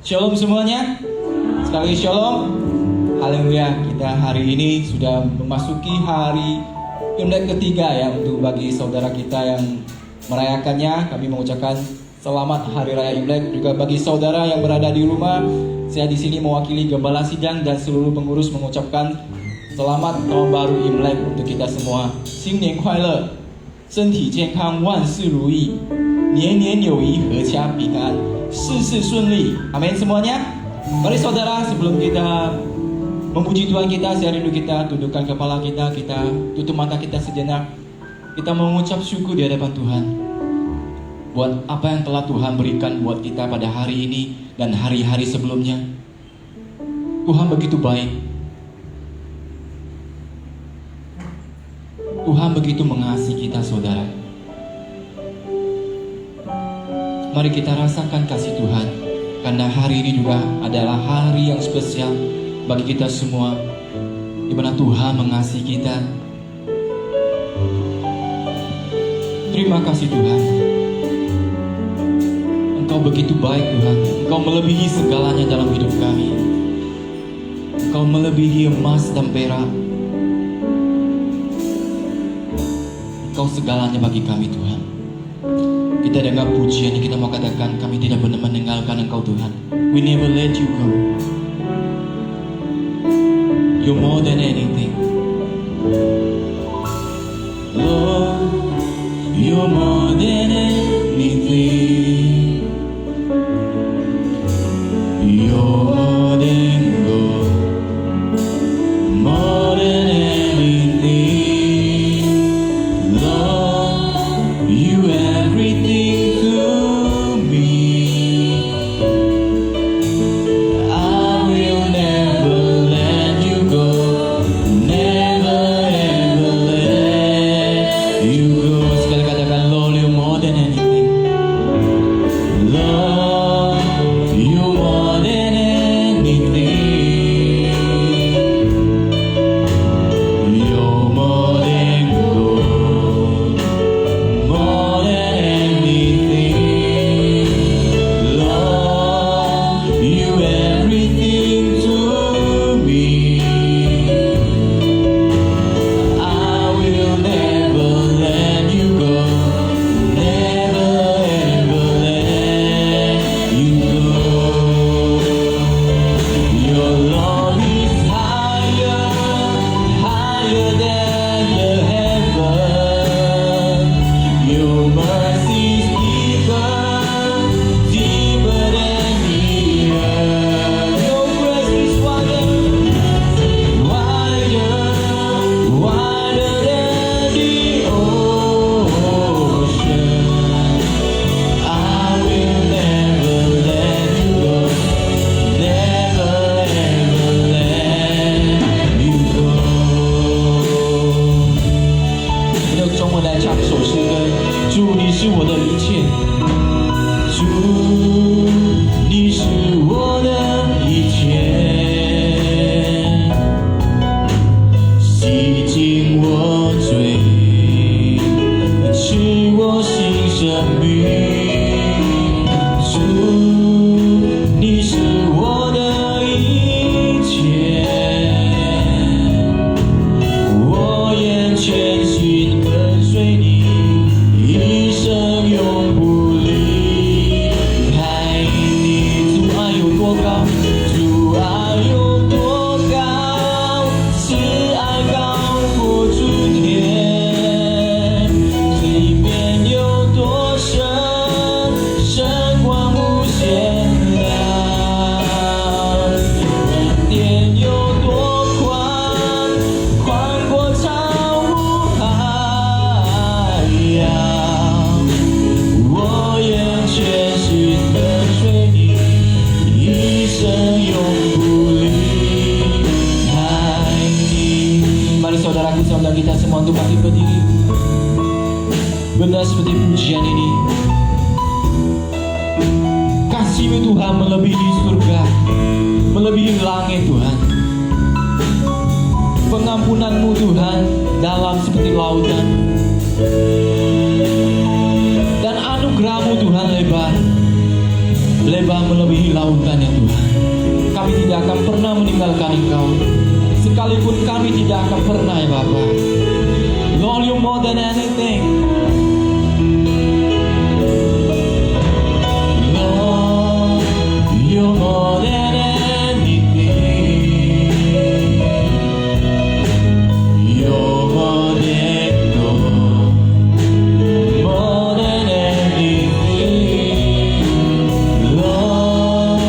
Shalom semuanya. Sekali lagi shalom. Haleluya. Kita hari ini sudah memasuki hari Imlek ketiga ya. Untuk bagi saudara kita yang merayakannya, kami mengucapkan selamat Hari Raya Imlek. Juga bagi saudara yang berada di rumah, saya di sini mewakili Gembala Sidang dan seluruh pengurus mengucapkan selamat Tahun Baru Imlek untuk kita semua. 新年快乐，身体健康，万事如意，年年有余，阖家平安，事事顺利。Amin semuanya. Mari saudara, sebelum kita memuji Tuhan kita, saya rindu kita tundukkan kepala kita, kita tutup mata kita sejenak. Kita mengucap syukur di hadapan Tuhan buat apa yang telah Tuhan berikan buat kita pada hari ini dan hari-hari sebelumnya. Tuhan begitu baik. Tuhan begitu mengasihi kita, saudara. Mari kita rasakan kasih Tuhan, karena hari ini juga adalah hari yang spesial bagi kita semua, di mana Tuhan mengasihi kita. Terima kasih Tuhan. Engkau begitu baik Tuhan. Engkau melebihi segalanya dalam hidup kami. Engkau melebihi emas dan perak. Engkau segalanya bagi kami Tuhan. Kita dengar pujian yang kita mau katakan, kami tidak pernah meninggalkan Engkau Tuhan. We never let you go. You're more than anything. Lord, you're more than anything. You're more than gold, more than anything. Lord, you everything to me. I will never let you go, never ever let you go. Sekali katakan, Lord, you're more than anything. Lord, you're more than anything. You're more than gold, more than anything. Lord, you everything to me. I will never let you go, never ever let you go. Your love is higher, higher than the heaven. Your mercy is deeper, deeper than the earth. Your grace is wider, wider, wider than the ocean. I will never let you go, never ever let you go. 我们用中文来唱首诗歌，主你是我的一切，主你是我的一切，洗净我罪，赐我新生命。主你是我的一切，我愿全心跟随你，一生永不离开你。主爱有多高？主爱有多高？慈爱高过诸天，水面有多深？深广无限量。恩典有多宽？宽过超乎海洋。我愿全心跟随你，一生永不离开你。Mari saudaraku, saudara kita semua untuk bangkit berdiri. Benar seperti pujian ini. Kasih-Mu Tuhan melebihi surga, melebihi langit Tuhan. Pengampunan-Mu Tuhan dalam seperti lautan. Dan anugerah-Mu Tuhan lebar, lebar melebihi lautan ya Tuhan. meninggalkan Engkau, sekalipun kami tidak akan pernah ya Bapa. Lord, you're more than anything. Lord, you're more than anything. You're more than gold, more than anything. Lord,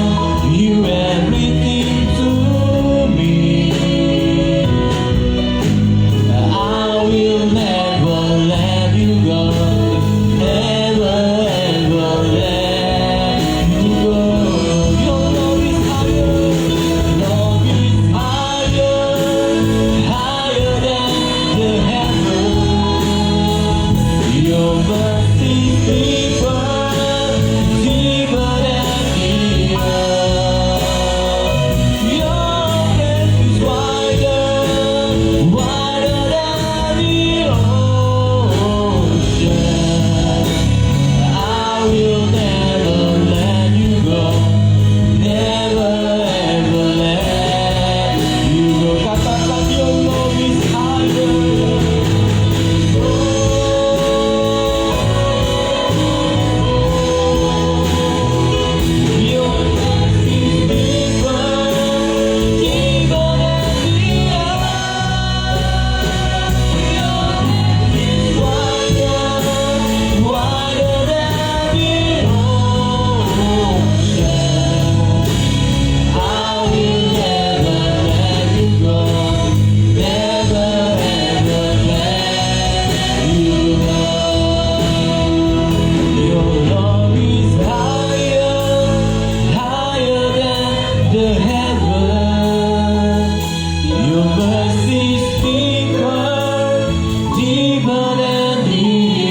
you everything to me. I will never let you go, never ever let you go. Your love is higher, love is higher, higher than the heavens. Your mercy is deeper, deeper than the earth. Your grace is wider, wider than the ocean. I will never let you go, never ever let you go. Katakan your love is higher. Your mercy is deeper, deeper than the earth. Your hand is wider, wider than the ocean. I will never let you go, never ever let you go. Your love is higher, higher than the heavens. Your mercy is deeper, deeper than the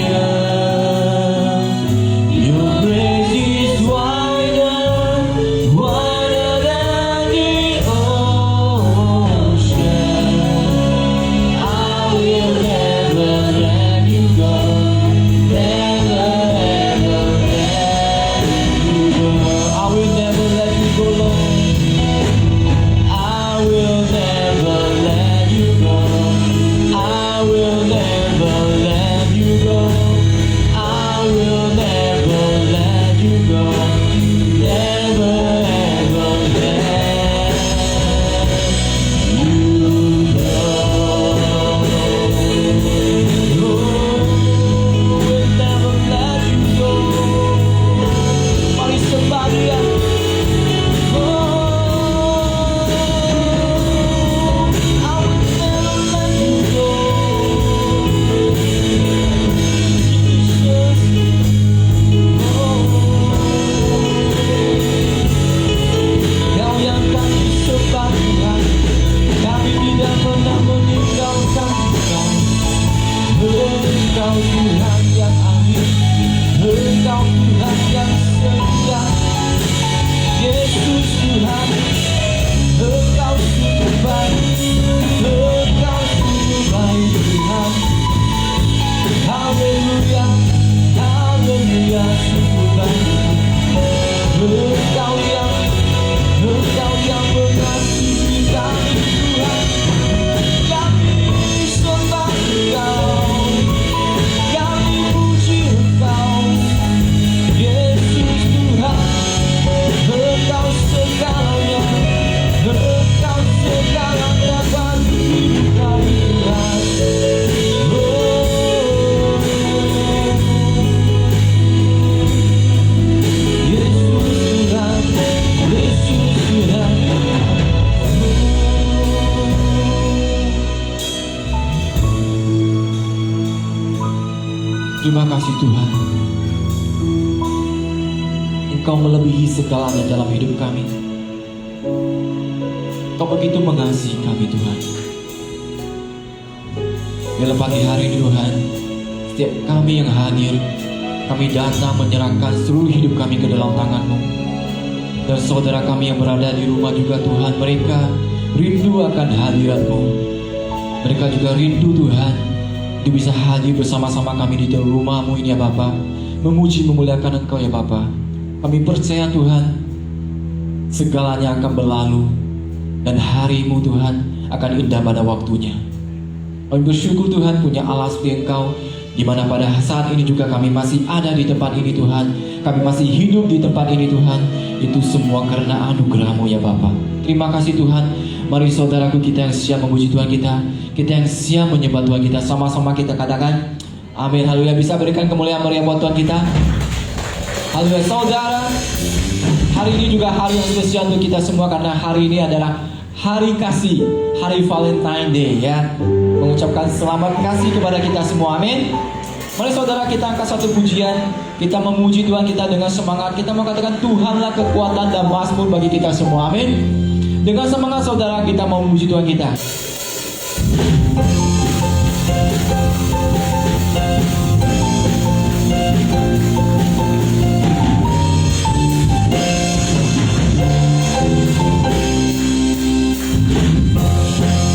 earth. Your grace is wider, wider than the ocean. I will never let you go, never ever let you go. I will never let you go, Lord. I will never let you go. I will never let you go. I will never let you go. Never ever let you go. We'll never let you go. Mari sembah Dia. Oh, I will never let you go. Jesus. Kau yang kami sembah Tuhan, kami tidak pernah meninggalkan Engkau. Engkau Tuhan yang amin, Engkau Tuhan yang setia. Yesus Tuhan, Engkau sungguh baik, Engkau sungguh baik Tuhan. Haleluya, haleluya, sungguh baik. Engkau yang mengasihi kami Tuhan. Kami sembah Engkau, kami puji Engkau. Yesus Tuhan, Engkau segalanya, Engkau segalanya bagi hidup kami Tuhan. Yesus Tuhan, Yesus Tuhan. Terima kasih Tuhan, Engkau melebihi segalanya dalam hidup kami. Engkau begitu mengasihi kami Tuhan. Dalam pagi hari ini Tuhan, setiap kami yang hadir, kami datang menyerahkan seluruh hidup kami ke dalam tangan-Mu. Dan saudara kami yang berada di rumah juga Tuhan, mereka rindu akan hadirat-Mu. Mereka juga rindu Tuhan, untuk bisa hadir bersama-sama kami di dalam rumah-Mu ini ya Bapa, memuji memuliakan Engkau ya Bapa. Kami percaya Tuhan, segalanya akan berlalu. Dan hari-Mu Tuhan akan indah pada waktunya. Kami bersyukur Tuhan punya Allah seperti Engkau, di mana pada saat ini juga kami masih ada di tempat ini Tuhan. Kami masih hidup di tempat ini Tuhan. Itu semua karena anugerah-Mu ya Bapa. Terima kasih Tuhan. Mari saudaraku, kita yang siap memuji Tuhan kita, kita yang siap menyembah Tuhan kita, sama-sama kita katakan amin. Haleluya. Bisa berikan kemuliaan meriah buat Tuhan kita. Haleluya. Saudara, hari ini juga hari yang spesial untuk kita semua, karena hari ini adalah hari kasih, hari Valentine Day ya. Mengucapkan selamat kasih kepada kita semua, amin. Mari saudara, kita angkat satu pujian, kita memuji Tuhan kita dengan semangat. Kita mau katakan Tuhanlah kekuatan dan mazmur bagi kita semua, amin. Dengan semangat saudara, kita mau memuji Tuhan kita.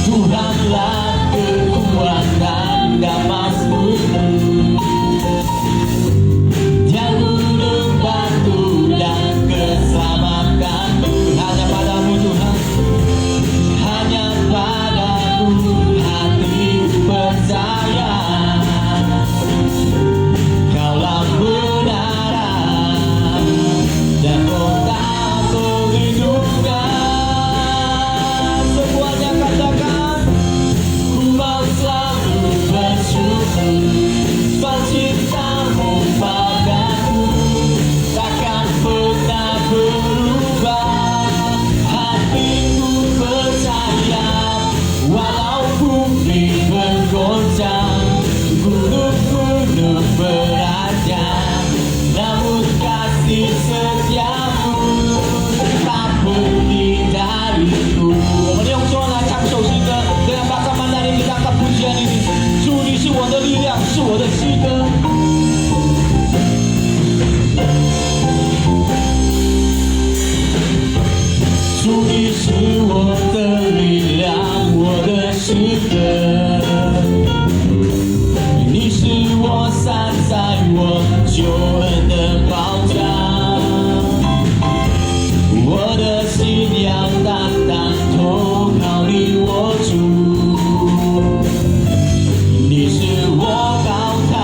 Tuhanlah kekuatan dan mazmur, yang gunung batu dan keselamatan. Hanya padamu Tuhan, hanya padamu hatiku percaya. Kaulah kebenaran dan kota perlindungan. Semuanya katakan, ku mau selalu bersyukur sebab cintamu padaku takkan pernah berubah. Hatiku percaya, walau bumi bergoncang, gunung-gunung berajang, namun kasih setiamu tak pergi dariku. 我们用中文来唱首诗歌，dengan bahasa Mandarin kita angkat pujian ini. 主你是我的力量，是我的诗歌。主你是我的力量，我的诗歌。你是我山寨我救恩的保障，我的心要单单投靠你我主。你是我高台，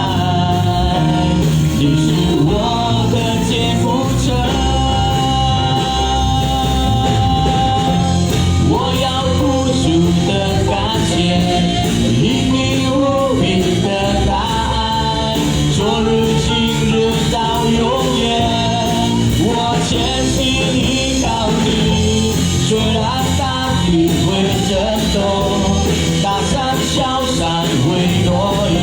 你是我的坚固城。我要不住的感谢，因你无比的大爱，昨日今日到永远，我坚信依靠你。虽然大地会震动，大山小山会挪移，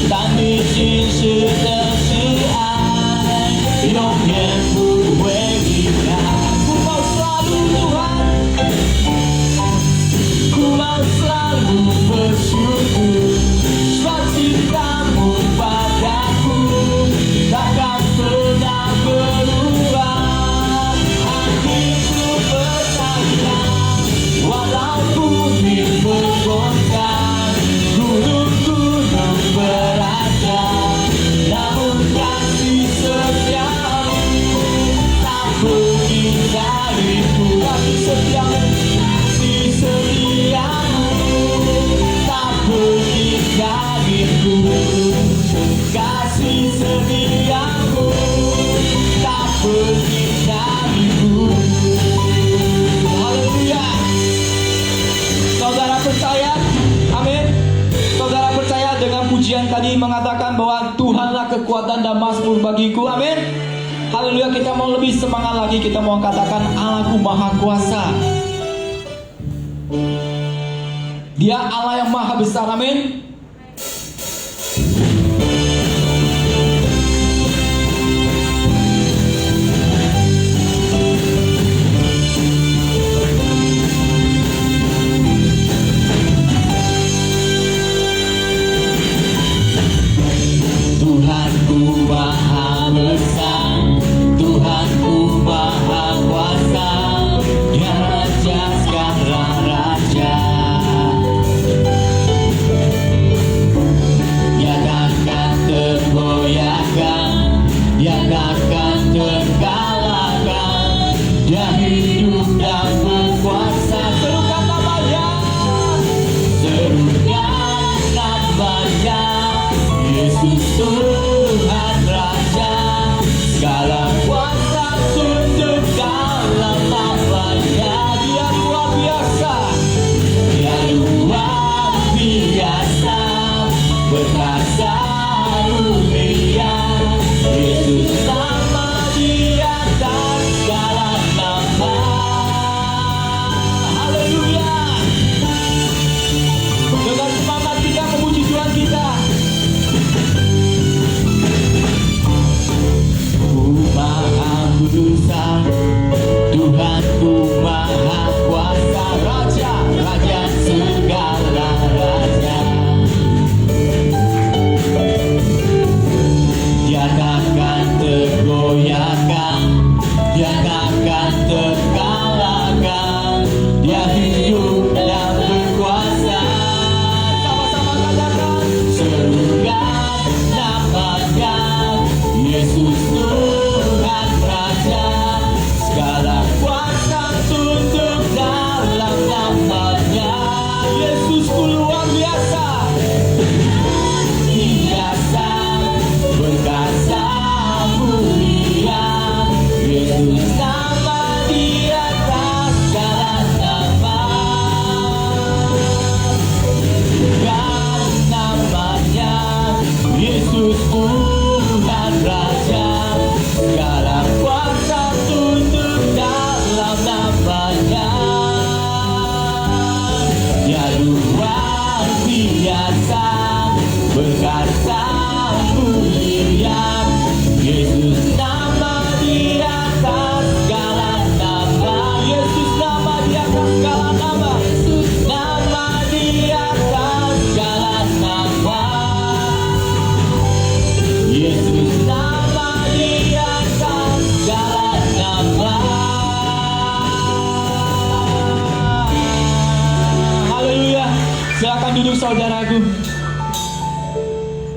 但你今世的挚爱永远不会离开。Ku mau selalu Tuhan, ku mau selalu bersyukur sebab cintamu padaku takkan pernah berubah. Hatiku percaya, walau bumi bergoncang, gunung-gunung berajang, namun kasih setiamu tak pergi dariku. Kasih setiamu, kasih setiamu tak pergi dariku. Kasih setiamu tak pergi dariku. Haleluya. Saudara percaya? Amin. Saudara percaya dengan pujian tadi mengatakan bahwa Tuhanlah kekuatan dan mazmur bagiku. Amin. Haleluya. Kita mau lebih semangat lagi. Kita mau katakan Allahku Maha Kuasa. Dia Allah yang Maha Besar. Amin. Tuhanku Maha Besar, Tuhanku Maha Kuasa, yang raja segala raja. Yang akan tergoyahkan, yang akan terkalahkan, dia hidup dan berkuasa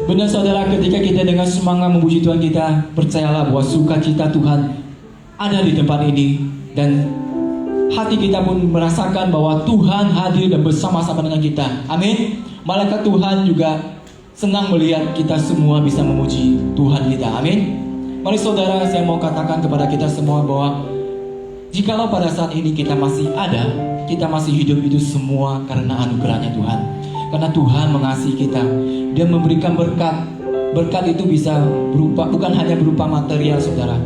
Benar saudara, ketika kita dengan semangat memuji Tuhan, kita percayalah bahwa sukacita Tuhan ada di tempat ini. Dan hati kita pun merasakan bahwa Tuhan hadir dan bersama-sama dengan kita. Amin. Malaikat Tuhan juga senang melihat kita semua bisa memuji Tuhan kita. Amin. Mari saudara, saya mau katakan kepada kita semua bahwa jikalau pada saat ini kita masih ada, kita masih hidup, itu semua karena anugerahnya Tuhan. Karena Tuhan mengasihi kita. Dia memberikan berkat. Berkat itu bisa berupa, bukan hanya berupa material saudara.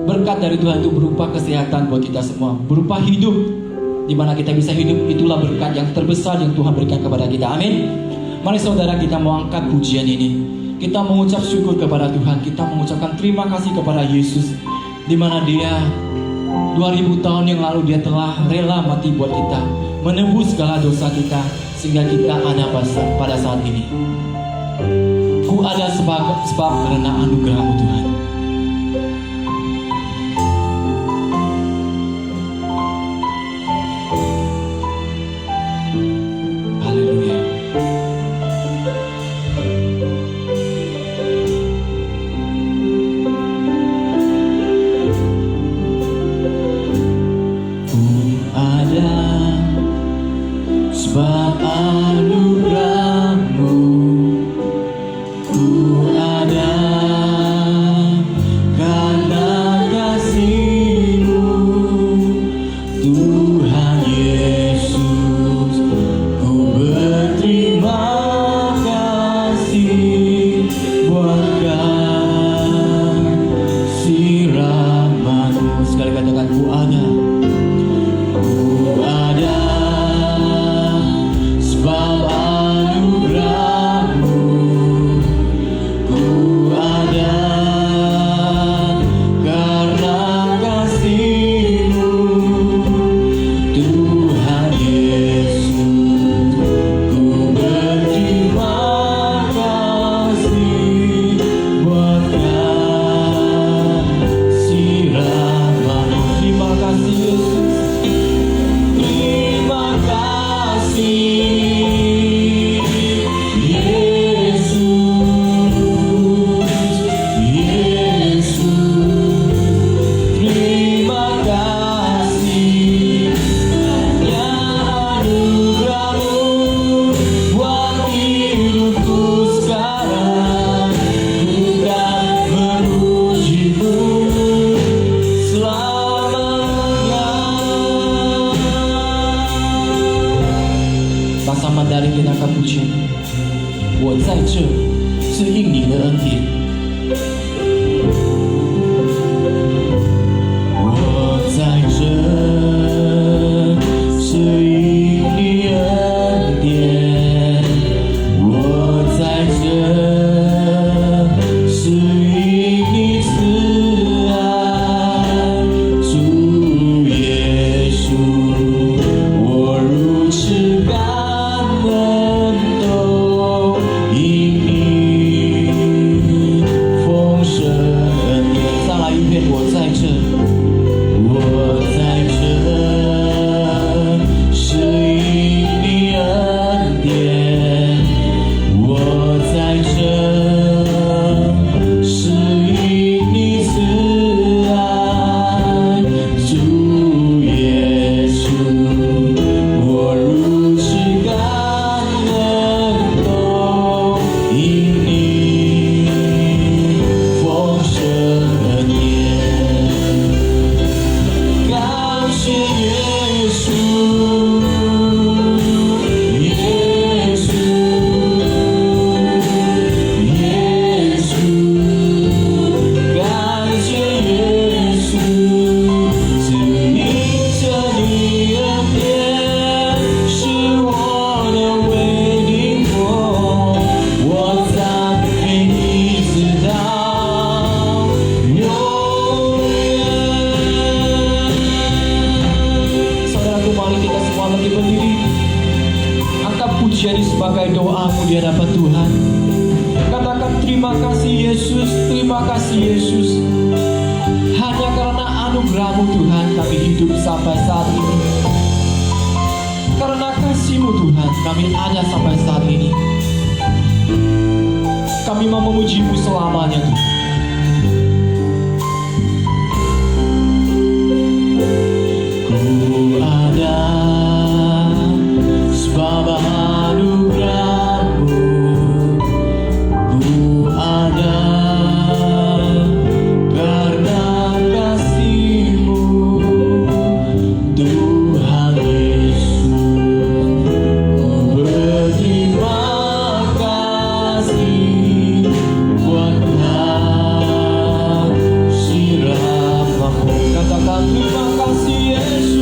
Berkat dari Tuhan itu berupa kesehatan buat kita semua, berupa hidup, di mana kita bisa hidup. Itulah berkat yang terbesar yang Tuhan berikan kepada kita. Amin. Mari saudara, kita mau angkat pujian ini. Kita mengucap syukur kepada Tuhan. Kita mengucapkan terima kasih kepada Yesus, di mana Dia 2000 tahun yang lalu Dia telah rela mati buat kita, menebus segala dosa kita, sehingga kita ada pada saat ini. Ku ada sebab karena anugerah-Mu Tuhan. Haleluya. Ku ada sebab anugerah-Mu, ku ada karena kasih-Mu, Tuhan Yesus. Ku berterima kasih buat kasih rahmat-Mu. Sekali katakan, ku ada. Ku ada sebab anugerah-Mu, ku ada karena kasih-Mu, Tuhan Yesus. Ku berterima kasih buat kasih rahmat-Mu. Terima kasih Yesus. Terima kasih Yesus, Yesus. Terima kasih hanya anugerah-Mu buat hidupku sekarang. Ku kan memuji-Mu selamanya. 把上曼达利给他看不清，我在这是应你的恩典，我在这是应你恩典，我在这是因你慈爱，主耶稣，我如此感恩，都因你丰盛恩典。再来一遍，我在这，我在这是因你恩典，我在这是因你慈爱，主耶稣，我如此感恩，都因你丰盛恩典。感谢耶稣，耶稣，耶稣，感谢耶稣，是因着你恩典，是我的唯灵魂，我赞美你直到永远。Saudaraku, mari kita semua bangkit berdiri, angkat pujian ini sebagai doamu di hadapan Tuhan. Katakan terima kasih Yesus, terima kasih Yesus. Hanya karena anugerah-Mu Tuhan kami hidup sampai saat ini. Karena kasih-Mu Tuhan kami ada sampai saat ini. Kami mau memuji-Mu selamanya Tuhan. Ku ada sebab anugerah-Mu, ku ada karena kasih-Mu, Tuhan Yesus. Ku berterima kasih buat kasih rahmat-Mu. Katakan terima kasih Yesus.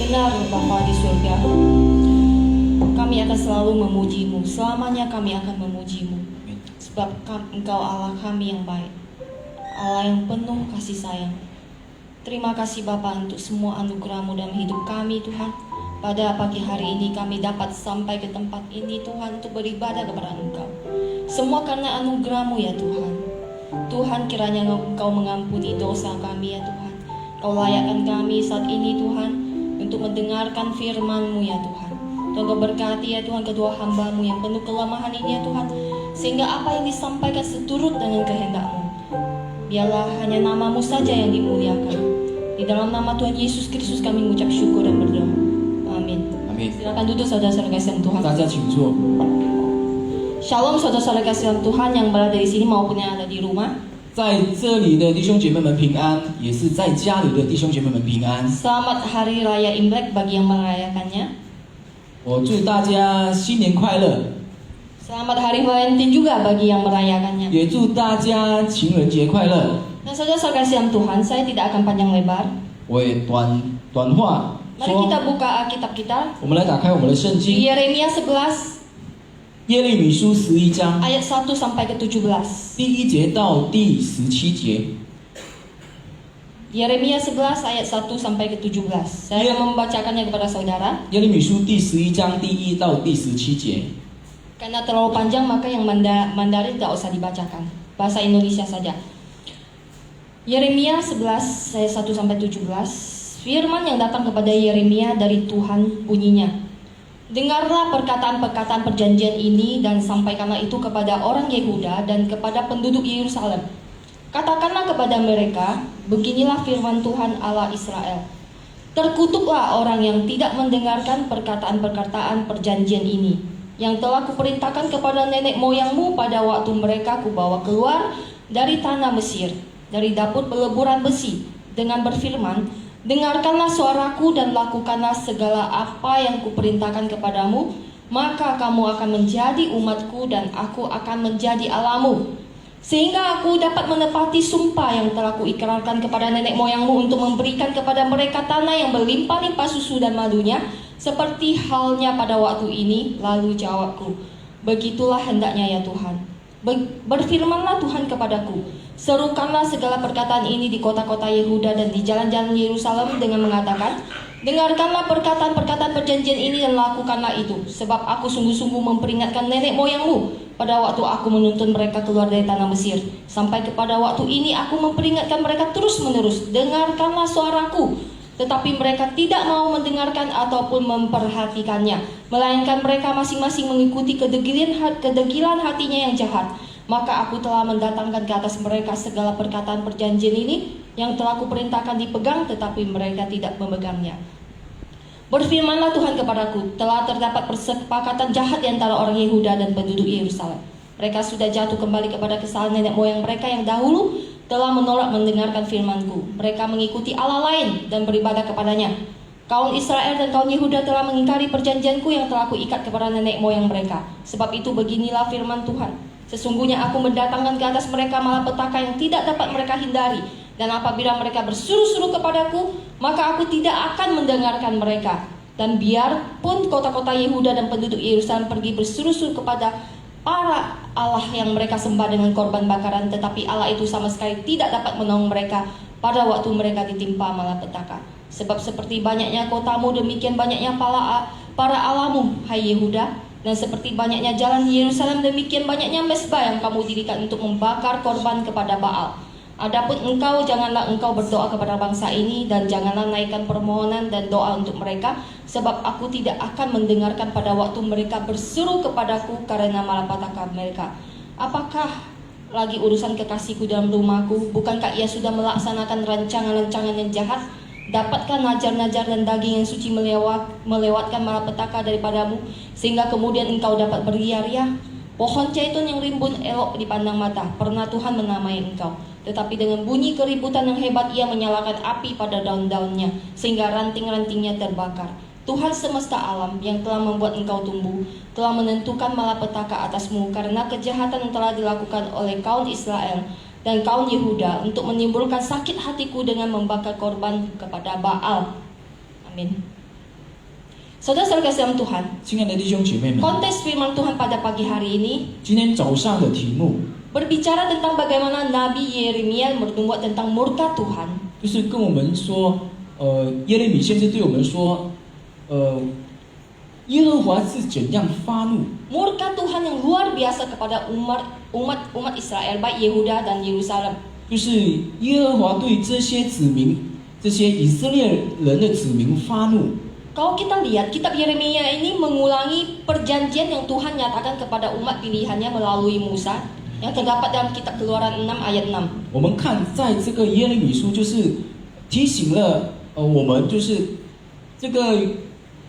Benar Bapa di surga, kami akan selalu memuji-Mu. Selamanya kami akan memuji-Mu. Sebab Engkau Allah kami yang baik, Allah yang penuh kasih sayang. Terima kasih Bapa untuk semua anugerah-Mu dalam hidup kami Tuhan. Pada pagi hari ini kami dapat sampai ke tempat ini Tuhan untuk beribadah kepada Engkau. Semua karena anugerah-Mu ya Tuhan. Tuhan kiranya Engkau mengampuni dosa kami ya Tuhan. Kau layakkan kami saat ini Tuhan untuk mendengarkan firman-Mu ya Tuhan. Tuhan Kau berkati ya Tuhan kedua hamba-Mu yang penuh kelemahan ini ya Tuhan, sehingga apa yang disampaikan seturut dengan kehendak-Mu. Biarlah hanya nama-Mu saja yang dimuliakan. Di dalam nama Tuhan Yesus Kristus kami mengucap syukur dan berdoa. Amin. Amin. Silakan duduk saudara-saudara kasih dalam Tuhan. 大家请坐。 Shalom saudara-saudara kasih dalam Tuhan yang berada di sini maupun yang ada di rumah. 在这里的弟兄姐妹们平安，也是在家里的弟兄姐妹们平安。 Selamat Hari Raya Imlek bagi yang merayakannya. 我祝大家新年快乐， Selamat Hari Valentine juga bagi yang merayakannya. 也祝大家情人节快乐。 Dan saudara-saudara kasih dalam Tuhan, saya tidak akan panjang lebar. 我也短话 Mari 说， kita buka Alkitab kita 我们来打开我们的圣 di 经， Yeremia 11耶利米书11章 ayat 1 sampai ke 17. 第1节到第17节。 Yeremia 11 ayat 1 sampai ke 17. Saya akan membacakannya kepada saudara. 耶利米书第11章第1到第17节。 Karena terlalu panjang maka yang Mandarin tidak usah dibacakan. Bahasa Indonesia saja. Yeremia 11 ayat 1 sampai 17. Firman yang datang kepada Yeremia dari Tuhan bunyinya. Dengarlah perkataan-perkataan perjanjian ini dan sampaikanlah itu kepada orang Yehuda dan kepada penduduk Yerusalem. Katakanlah kepada mereka, beginilah firman Tuhan Allah Israel. Terkutuklah orang yang tidak mendengarkan perkataan-perkataan perjanjian ini, yang telah kuperintahkan kepada nenek moyangmu pada waktu mereka kubawa keluar dari tanah Mesir, dari dapur peleburan besi, dengan berfirman, dengarkanlah suaraku dan lakukanlah segala apa yang kuperintahkan kepadamu, maka kamu akan menjadi umatku dan aku akan menjadi Allahmu. Sehingga aku dapat menepati sumpah yang telah kuikrarkan kepada nenek moyangmu untuk memberikan kepada mereka tanah yang berlimpah-limpah susu dan madunya, seperti halnya pada waktu ini. Lalu jawabku, begitulah hendaknya ya Tuhan. Berfirmanlah Tuhan kepadaku, serukanlah segala perkataan ini di kota-kota Yehuda dan di jalan-jalan Yerusalem dengan mengatakan, dengarkanlah perkataan-perkataan perjanjian ini dan lakukanlah itu, sebab aku sungguh-sungguh memperingatkan nenek moyangmu pada waktu aku menuntun mereka keluar dari tanah Mesir. Sampai kepada waktu ini aku memperingatkan mereka terus-menerus, dengarkanlah suaraku. Tetapi mereka tidak mau mendengarkan ataupun memperhatikannya, melainkan mereka masing-masing mengikuti kedegilan hatinya yang jahat. Maka aku telah mendatangkan ke atas mereka segala perkataan perjanjian ini yang telah kuperintahkan dipegang, tetapi mereka tidak memegangnya. Berfirmanlah Tuhan kepadaku, telah terdapat persepakatan jahat di antara orang Yehuda dan penduduk Yerusalem. Mereka sudah jatuh kembali kepada kesalahan nenek moyang mereka yang dahulu telah menolak mendengarkan firman-Ku. Mereka mengikuti Allah lain dan beribadah kepadanya. Kaum Israel dan kaum Yehuda telah mengingkari perjanjian-Ku yang telah Kuikat kepada nenek moyang mereka. Sebab itu beginilah firman Tuhan. Sesungguhnya aku mendatangkan ke atas mereka malapetaka yang tidak dapat mereka hindari. Dan apabila mereka berseru-seru kepadaku, maka aku tidak akan mendengarkan mereka. Dan biarpun kota-kota Yehuda dan penduduk Yerusalem pergi berseru-seru kepada para Allah yang mereka sembah dengan korban bakaran, tetapi Allah itu sama sekali tidak dapat menolong mereka pada waktu mereka ditimpa malapetaka. Sebab seperti banyaknya kotamu, demikian banyaknya para alamu, hai Yehuda. Dan seperti banyaknya jalan di Yerusalem, demikian banyaknya mezbah yang kamu dirikan untuk membakar korban kepada Baal. Adapun engkau, janganlah engkau berdoa kepada bangsa ini, dan janganlah naikkan permohonan dan doa untuk mereka, sebab aku tidak akan mendengarkan pada waktu mereka berseru kepadaku karena malapetaka mereka. Apakah lagi urusan kekasihku dalam rumahku? Bukankah ia sudah melaksanakan rancangan-rancangan yang jahat? Dapatkah najar-najar dan daging yang suci melewatkan malapetaka daripadamu, sehingga kemudian engkau dapat beria-ria? Pohon zaitun yang rimbun elok dipandang mata, pernah Tuhan menamai engkau. Tetapi dengan bunyi keributan yang hebat ia menyalakan api pada daun-daunnya, sehingga ranting-rantingnya terbakar. Tuhan semesta alam yang telah membuat engkau tumbuh, telah menentukan malapetaka atasmu karena kejahatan yang telah dilakukan oleh kaum Israel dan kaum Yehuda untuk menimbulkan sakit hatiku dengan membakar korban kepada Baal. Amin. Saudara-saudara kasih dalam Tuhan, 亲爱的弟兄姐妹们， konteks firman Tuhan pada pagi hari ini 今天早上的题目 berbicara tentang bagaimana Nabi Yeremia bernubuat tentang murka Tuhan. 就是跟我们说，耶利米先知对我们说，耶和华是怎样发怒， Murka Tuhan yang luar biasa kepada umat Israel, baik Yehuda dan Yerusalem. 就是耶和华对这些子民，这些以色列人的子民发怒。 Kalau kita lihat, kitab Yeremia ini mengulangi perjanjian yang Tuhan nyatakan kepada umat pilihannya melalui Musa, yang terdapat dalam kitab Keluaran 6 ayat 6. 我们看在这个耶利米书，就是提醒了我们，就是这个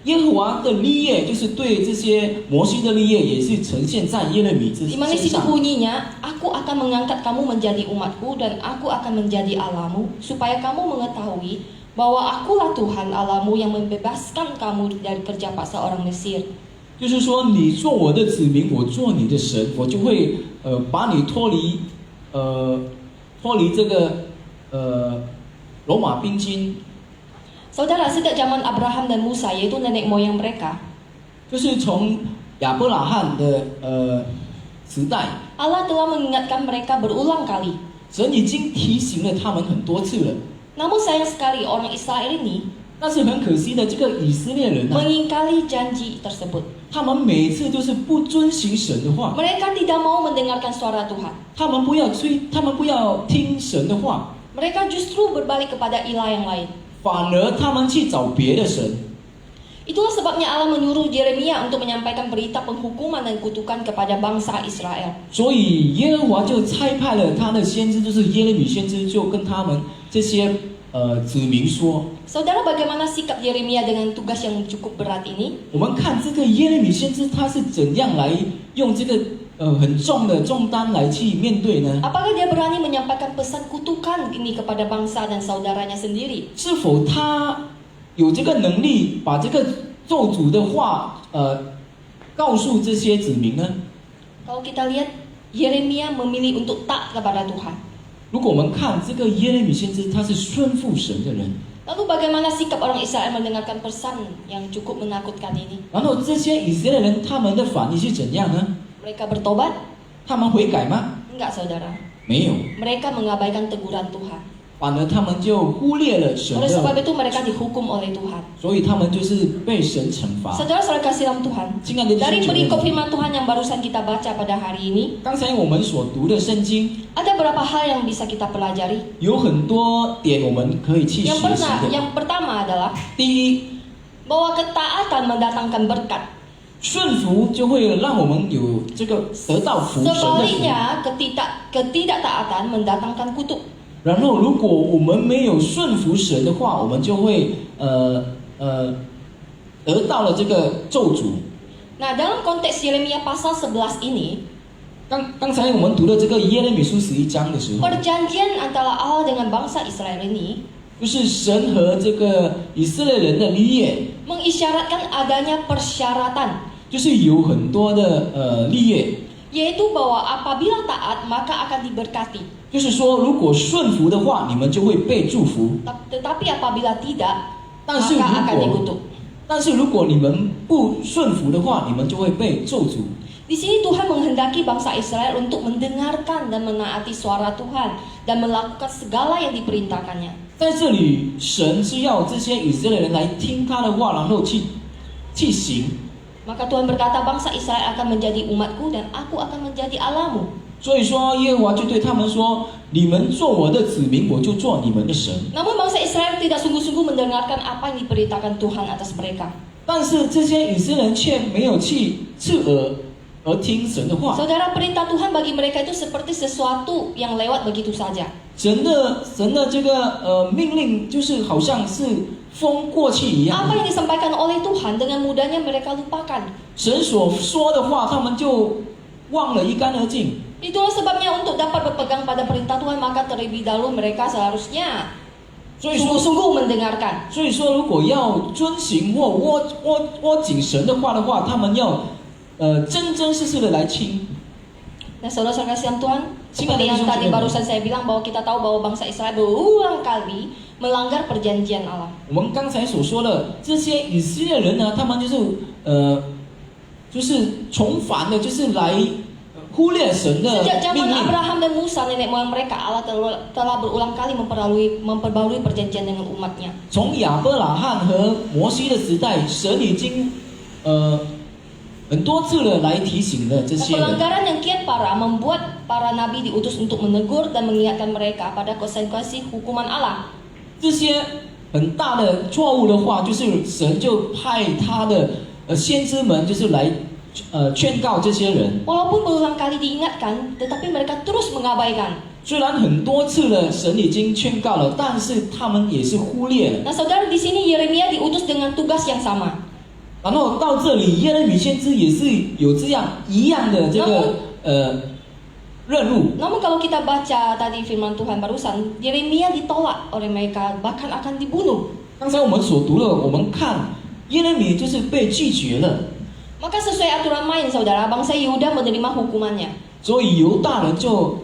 耶和华的立业，就是对这些摩西的立业，也是呈现在耶利米之 Di mana 身 situ 上。 bunyinya, aku akan mengangkat kamu menjadi umatku dan aku akan menjadi Allahmu, supaya kamu mengetahui bahwa akulah Tuhan Allahmu yang membebaskan kamu dari kerja paksa orang Mesir. 就是说，你做我的子民，我做你的神，我就会把你脱离这个罗马兵金。 Saudara, sejak zaman Abraham dan Musa, yaitu nenek moyang mereka, 就是从亚伯拉罕的时代， Allah telah mengingatkan mereka berulang kali. 神已经提醒了他们很多次了。 Namun sayang sekali orang Israel ini 但是很可惜的，这个以色列人啊， mengingkari janji tersebut. 他们每次都是不遵行神的话， Mereka tidak mau mendengarkan suara Tuhan. 他们不要听神的话， Mereka justru berbalik kepada ilah yang lain. 反而他们去找别的神。 Itulah sebabnya Allah menyuruh Yeremia untuk menyampaikan berita penghukuman dan kutukan kepada bangsa Israel. 所以耶和华就差派了他的先知，就是耶利米先知，就跟他们这些子民说。 Saudara, bagaimana sikap Yeremia dengan tugas yang cukup berat ini? 我们看这个耶利米先知，他是怎样来用这个很重的重担来去面对呢？ Apakah dia berani menyampaikan pesan kutukan ini kepada bangsa dan saudaranya sendiri? 是否他有这个能力把这个咒诅的话告诉这些子民呢？ Kalau kita lihat, Yeremia memilih untuk taat kepada Tuhan. 如果我们看这个耶利米先知，他是顺服神的人， Lalu bagaimana sikap orang Israel mendengarkan pesan yang cukup menakutkan ini? 然后这些以色列人他们的反应是怎样呢？ Mereka bertobat? 他们悔改吗？ Enggak, saudara. 没有， Mereka mengabaikan teguran Tuhan. 反而他们就忽略了神 Oleh sebab 的， itu mereka dihukum oleh Tuhan. 所以他们就是被神惩罚。 Saudara-saudara kasih dalam Tuhan, 亲爱的弟兄 dari 姐妹 perikop 们， firman Tuhan yang barusan kita baca pada hari ini, 刚才我们所读的圣经 ada beberapa hal yang bisa kita pelajari. 有很多点我们可以去学习的。 Yang pertama adalah 第一， bahwa ketaatan mendatangkan berkat. 顺服就会让我们有这个得到福神的福。 Sebaliknya, ketidaktaatan mendatangkan kutuk. 然后，如果我们没有顺服神的话，我们就会得到了这个咒诅。 Nah, dalam konteks Yeremia pasal 11 ini, 刚才我们读的这个耶利米书11章的时候， perjanjian antara Allah dengan bangsa Israel ini 就是神和这个以色列人的立约， mengisyaratkan adanya persyaratan, 就是有很多的立约， yaitu bahwa apabila taat maka akan diberkati. 就是说如果顺服的话，你们就会被祝福。 Tetapi apabila tidak, 但是 maka akan 如果 dikutuk. 但是如果你们不顺服的话，你们就会被咒诅。 Di sini Tuhan menghendaki bangsa Israel untuk mendengarkan dan menaati suara Tuhan dan melakukan segala yang diperintahkannya. 在这里，神是要这些以色列人来听他的话，然后去行。 Maka Tuhan berkata, bangsa Israel akan menjadi umatku dan aku akan menjadi Allahmu. 所以说，耶和华就对他们说：“你们做我的子民，我就做你们的神。” Namun bangsa Israel tidak sungguh-sungguh mendengarkan apa yang diperintahkan Tuhan atas mereka. 但是这些以色列人却没有去侧耳而听神的话。 Saudara, perintah Tuhan bagi mereka itu seperti sesuatu yang lewat begitu saja. 神的这个命令，就是好像是风过去一样。 Apa yang disampaikan oleh Tuhan dengan mudahnya mereka lupakan. 神所说的话，他们就忘了一干二净。 Itulah sebabnya untuk dapat berpegang pada perintah Tuhan maka terlebih dahulu mereka seharusnya 所以说， sungguh-sungguh mendengarkan. 所以说，如果要遵行或握紧神的话，他们要真真实实的来听。 Nah, saudara-saudara kasih Tuhan, seperti yang Singkat, tadi singkat. barusan saya bilang bahwa kita tahu bahwa bangsa Israel berulang kali melanggar perjanjian Allah. 我们刚才所说的这些以色列人呢，他们就是重返的，就是来忽略神的 Sejak 命 zaman 令。 Abraham dan Musa nenek moyang mereka, Allah telah berulang kali memperbarui perjanjian dengan umatnya. 从亚伯拉罕和摩西的时代，神已经很多次的来提醒了这 Nah, 些人。 pelanggaran yang kian parah membuat para nabi diutus untuk menegur dan mengingatkan mereka pada konsekuensi hukuman Allah. 这些很大的错误的话，就是神就派他的先知们，就是来劝告这些人。 Walaupun berulang kali diingatkan, tetapi mereka terus mengabaikan. 虽然很多次了，神已经劝告了，但是他们也是忽略了。 Nah, saudara, di sini Yeremia diutus dengan tugas yang sama. 然后到这里，耶利米先知也是有这样一样的这个任务。 Namun kalau kita baca tadi firman Tuhan barusan, Yeremia ditolak oleh mereka, bahkan akan dibunuh. 刚才我们所读了，我们看耶利米就是被拒绝了， Maka sesuai aturan main, saudara, bangsa Yehuda menerima hukumannya. 所以犹大人就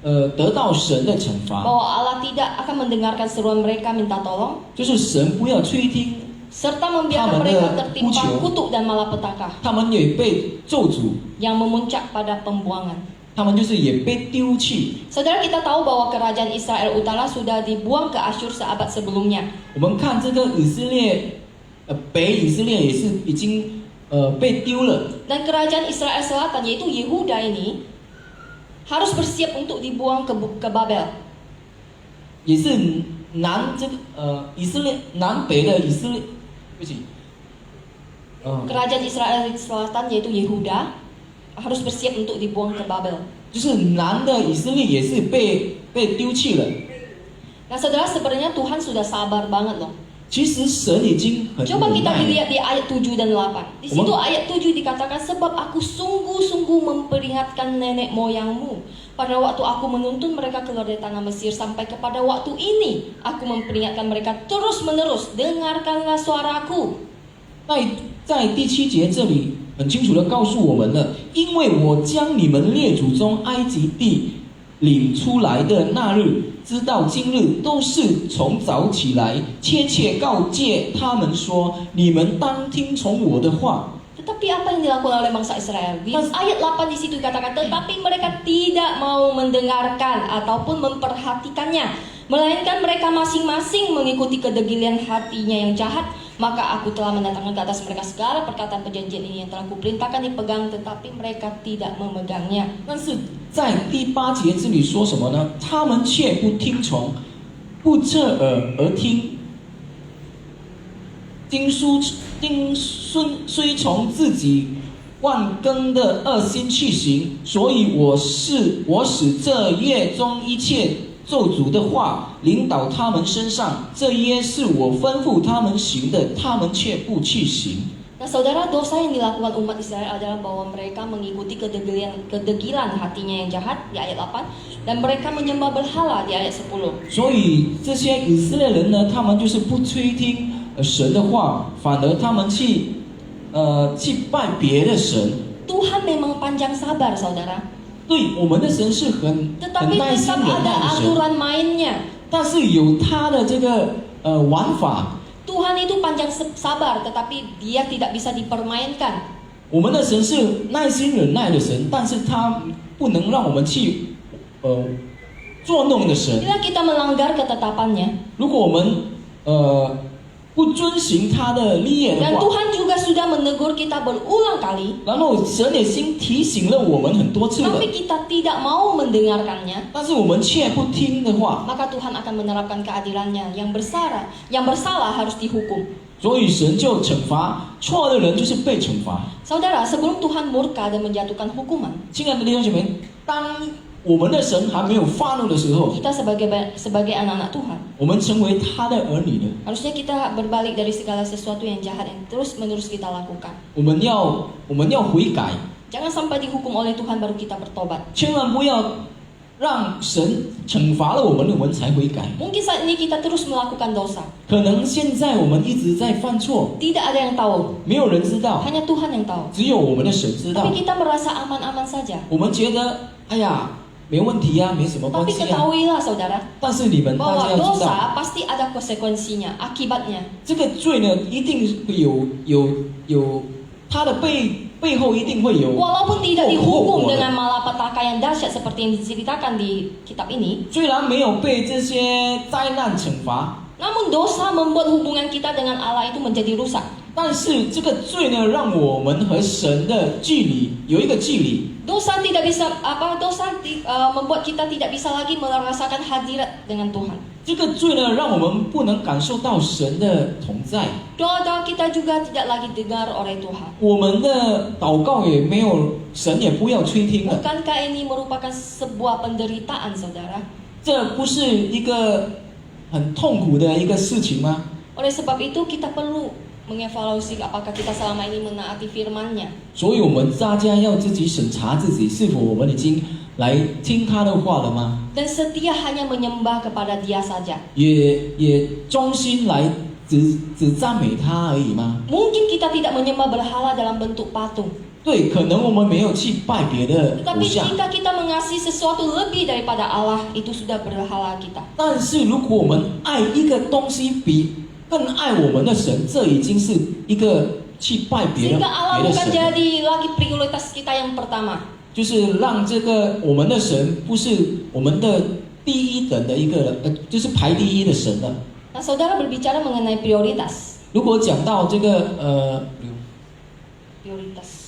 得到神的惩罚， Bahwa Allah tidak akan mendengarkan seruan mereka minta tolong, 就是神不要垂听， serta membiarkan mereka tertimpa kutuk dan malapetaka 他们也被咒诅， yang memuncak pada pembuangan. 他们就是也被丢弃。 Saudara, kita tahu bahwa kerajaan Israel Utara sudah dibuang ke Asyur seabad sebelumnya. 我们看这个以色列，北以色列也是已经被丢了。 Dan kerajaan Israel Selatan yaitu Yehuda ini harus bersiap untuk dibuang ke Babel. 也是以色列南北的以色列，对不起， Kerajaan Israel Selatan yaitu Yehuda harus bersiap untuk dibuang ke Babel. 就是南的以色列也是被丢弃了。 Nah, saudara, sebenarnya Tuhan sudah sabar banget loh. 其实神已经很 Coba 忍 kita 耐了。 lihat di ayat 7 dan 8. Di situ ayat 7 dikatakan, sebab aku sungguh-sungguh memperingatkan nenek moyangmu pada waktu aku menuntun mereka keluar dari tanah Mesir sampai kepada waktu ini aku memperingatkan mereka terus-menerus, dengarkanlah suaraku. 在第7节这里很清楚的告诉我们了，因为我将你们列祖从埃及地领出来的那日，直到今日，都是从早起来，切切告诫他们说：你们当听从我的话。 Tetapi apa yang dilakukan oleh bangsa Israel? Di ayat 8 di situ dikatakan, tetapi mereka tidak mau mendengarkan ataupun memperhatikannya. melainkan mereka masing-masing mengikuti kedegilan hatinya yang jahat, maka aku telah mendatangkan ke atas mereka segala perkataan perjanjian ini yang telah kuperintahkan dipegang, tetapi mereka tidak memegangnya. 但是在第8节这里说什么呢？他们却不听从，不侧耳而听。丁虽从自己万根的恶心去行，所以我使这业中一切咒诅的话领导他们身上，这耶是我吩咐他们行的，他们却不去行。 Nah saudara, dosa yang dilakukan umat Israel adalah bahwa mereka mengikuti kedegilan hatinya yang jahat di ayat 8, dan mereka menyembah berhala di ayat 10. 所以这些以色列人呢，他们就是不垂听神的话，反而他们去拜别的神。 Tuhan memang panjang sabar, saudara. 对，我们的神是很 Tetapi 耐心 tetap 忍耐 ada 的神， aturan mainnya. 但是有他的这个玩法。 Tuhan itu panjang sabar, tetapi Dia tidak bisa dipermainkan. 我们的神是耐心忍耐的神，但是他不能让我们去捉弄的神。 Bila kita melanggar ketetapannya, 如果我们不遵行他的立业的 dan 话， Tuhan juga sudah menegur kita berulang kali, 然后神也先提醒了我们很多次了， tapi kita tidak mau mendengarkannya, 但是我们却不听的话， maka Tuhan akan menerapkan keadilannya. Yang bersalah harus dihukum. 所以神就惩罚错的人，就是被惩罚。 Saudara, sebelum Tuhan murka dan menjatuhkan hukuman, 亲爱的弟兄姐妹，当我们的神还没有发怒的时候， kita sebagai anak-anak Tuhan, 我们成为他的儿女的， harusnya kita berbalik dari segala sesuatu yang jahat yang terus-menerus kita lakukan. 我们要悔改， Jangan sampai dihukum oleh Tuhan baru kita bertobat. 千万不要让神惩罚了我们才悔改。 Mungkin saat ini kita terus melakukan dosa. 可能现在我们一直在犯错， Tidak ada yang tahu, 没有人知道， hanya Tuhan yang tahu. 只有我们的神知道。 Tapi kita merasa aman-aman saja. 我们觉得，哎呀，没问题啊，没什么关 Tapi 系啊。 ketahuilah saudara, 但是你们大 bahwa 家要知道， dosa pasti ada konsekuensinya, akibatnya. 这个罪呢，一定会有它的背后一定会有。 Walaupun tidak 后 dihukum 果的 dengan malapetaka yang dahsyat seperti yang diceritakan di kitab ini, 虽然没有被这些灾难惩罚， namun dosa membuat hubungan kita dengan Allah itu menjadi rusak. 但是这个罪呢，让我们和神的距离有一个距离。 Dosa membuat kita tidak bisa lagi merasakan hadirat dengan Tuhan. 这个罪呢，让我们不能感受到神的同在。 Doa-doa kita juga tidak lagi dengar oleh Tuhan. 我们的祷告也没有，神也不要垂听了。 Bukankah ini merupakan sebuah penderitaan, saudara? 这不是一个很痛苦的一个事情吗？ Oleh sebab itu kita perlu mengevaluasi apakah kita selama ini menaati firman-Nya. 所以我们大家要自己审查自己，是否我们已经来听他的话了吗？ Dan setia hanya menyembah kepada Dia saja. 也忠心来只赞美他而已吗？ Mungkin kita tidak menyembah berhala dalam bentuk patung. 对，可能我们没有去拜别的偶 Tetapi 像， jika kita mengasihi sesuatu lebih daripada Allah, itu sudah berhala kita. 但是如果我们爱一个东西比更爱我们的神，这已经是一个去拜别的 Sehingga Allah 别的 bukan 神了， jadi lagi prioritas kita yang pertama. 就是让这个我们的神不是我们的第一等的一个就是排第一的神了。 Nah, saudara berbicara mengenai prioritas. 如果讲到这个Prioritas.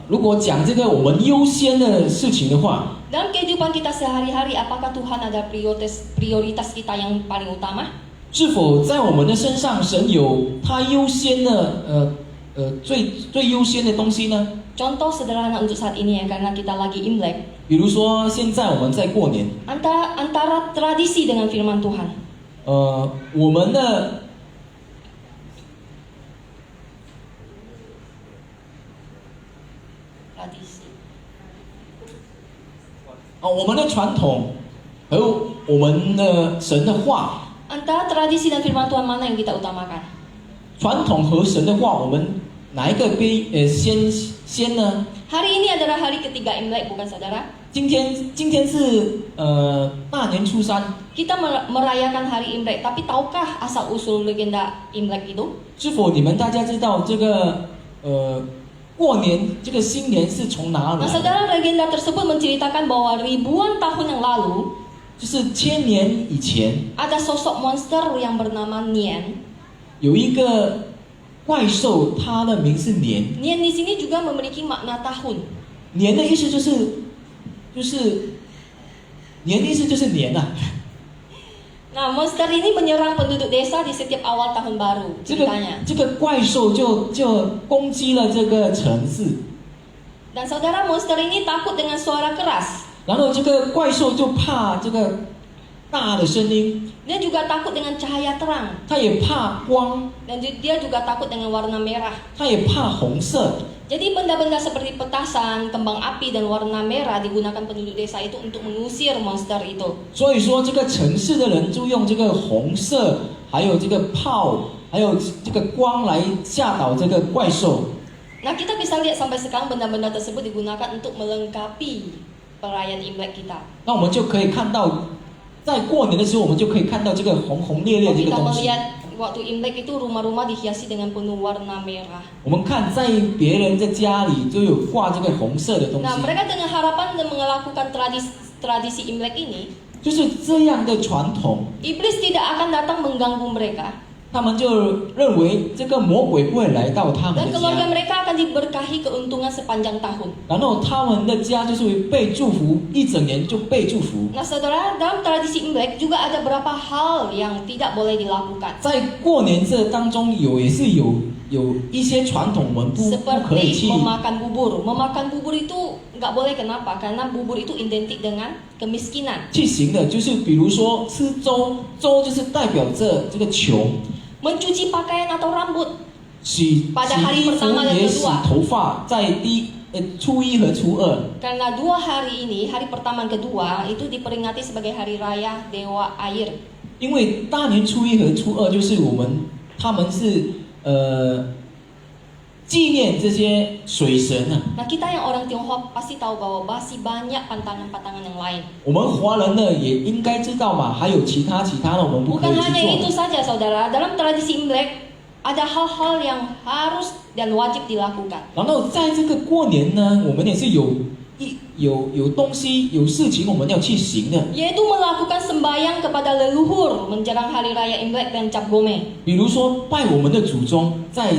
"如果讲这个我们优先的事情的话， Dalam kehidupan kita sehari-hari, apakah Tuhan ada prioritas kita yang paling utama? 是否在我们的身上，神有他优先的最优先的东西呢？ Contoh sederhana untuk saat ini ya, karena kita lagi Imlek. 比如说现在我们在过年， Antara tradisi dengan firman Tuhan. 我们的Tradisi. 我们的传统和我们的神的话， Antara tradisi dan firman Tuhan mana yang kita utamakan? 传统和神的话，我们哪一个先呢？ Hari ini adalah hari ketiga Imlek, bukan saudara? 今天是大年初三， Kita merayakan hari Imlek, tapi tahukah asal usul legenda Imlek itu? 是否你们大家知道这个过年这个新年是从哪里 Nah, 来的？ saudara, legenda tersebut menceritakan bahwa ribuan tahun yang lalu 就是千年以前 ada sosok monster yang bernama Nian. 有一个怪兽，它的名是年。 Nian di sini juga memiliki makna tahun. 年的意思就是年的意思就是年啊。 Nah, monster ini menyerang penduduk desa di setiap awal tahun baru 这个 ceritanya. 这个怪兽就攻击了这个城市， Dan saudara, monster ini takut dengan suara keras. 然后这个怪兽就怕这个大的声音， Dia juga takut dengan cahaya terang. 它也怕光， Dan dia juga takut dengan warna merah. 它也怕红色。 Jadi benda-benda seperti petasan, kembang api, dan warna merah digunakan penduduk desa itu untuk mengusir monster itu. 所以说，这个城市的人就用这个红色，还有这个炮，还有这个光来吓倒这个怪兽。 Nah, kita bisa lihat sampai sekarang benda-benda tersebut digunakan untuk melengkapi perayaan Imlek kita. 那我们就可以看到，在过年的时候，我们就可以看到这个红红烈烈 Kalau 这个 kita 东西。 melihat waktu Imlek itu rumah-rumah dihiasi dengan penuh warna merah. 我们看在别人的家里就有挂这个红色的东 Nah, 西， mereka dengan harapan dan melakukan tradisi Imlek ini, 就是这样的传统。 iblis tidak akan datang mengganggu mereka. 他们就认为这个魔鬼不会来到他们 Dan 的 keluarga 家， mereka akan diberkahi keuntungan sepanjang tahun. 然后他们的家就是会被祝福，一整年就被祝福。 Nah, saudara, dalam tradisi Imlek juga ada beberapa hal yang tidak boleh dilakukan. 在过年这当中也是有一些传统，我们不可以 Seperti 去 memakan bubur. Memakan bubur itu nggak boleh, kenapa? Karena bubur itu identik dengan kemiskinan. 去行的，就是比如说吃粥，粥就是代表着这个穷， Mencuci pakaian atau rambut. 洗 Pada hari 衣服 pertama dan 也洗 kedua 头发，在初一和初二。 Karena 2 hari ini, hari pertama dan kedua, itu diperingati sebagai hari raya Dewa Air. 因为大年初一和初二就是他们是纪念这些水神啊。 Nah, kita yang orang Tionghoa pasti tahu bahwa masih banyak pantangan-pantangan yang lain. 我们华人呢也应该知道嘛，还有其他的我们不可 Bukan 以 hanya 去 itu 做的。 saja, saudara. Dalam tradisi Imlek, ada hal-hal yang harus dan wajib dilakukan. 然后在这个过年呢，我们也是有东西有事情我们要去行的， Yaitu melakukan sembahyang kepada leluhur menjelang hari raya Imlek dan Cap Gome. 比如说拜我们的祖宗，在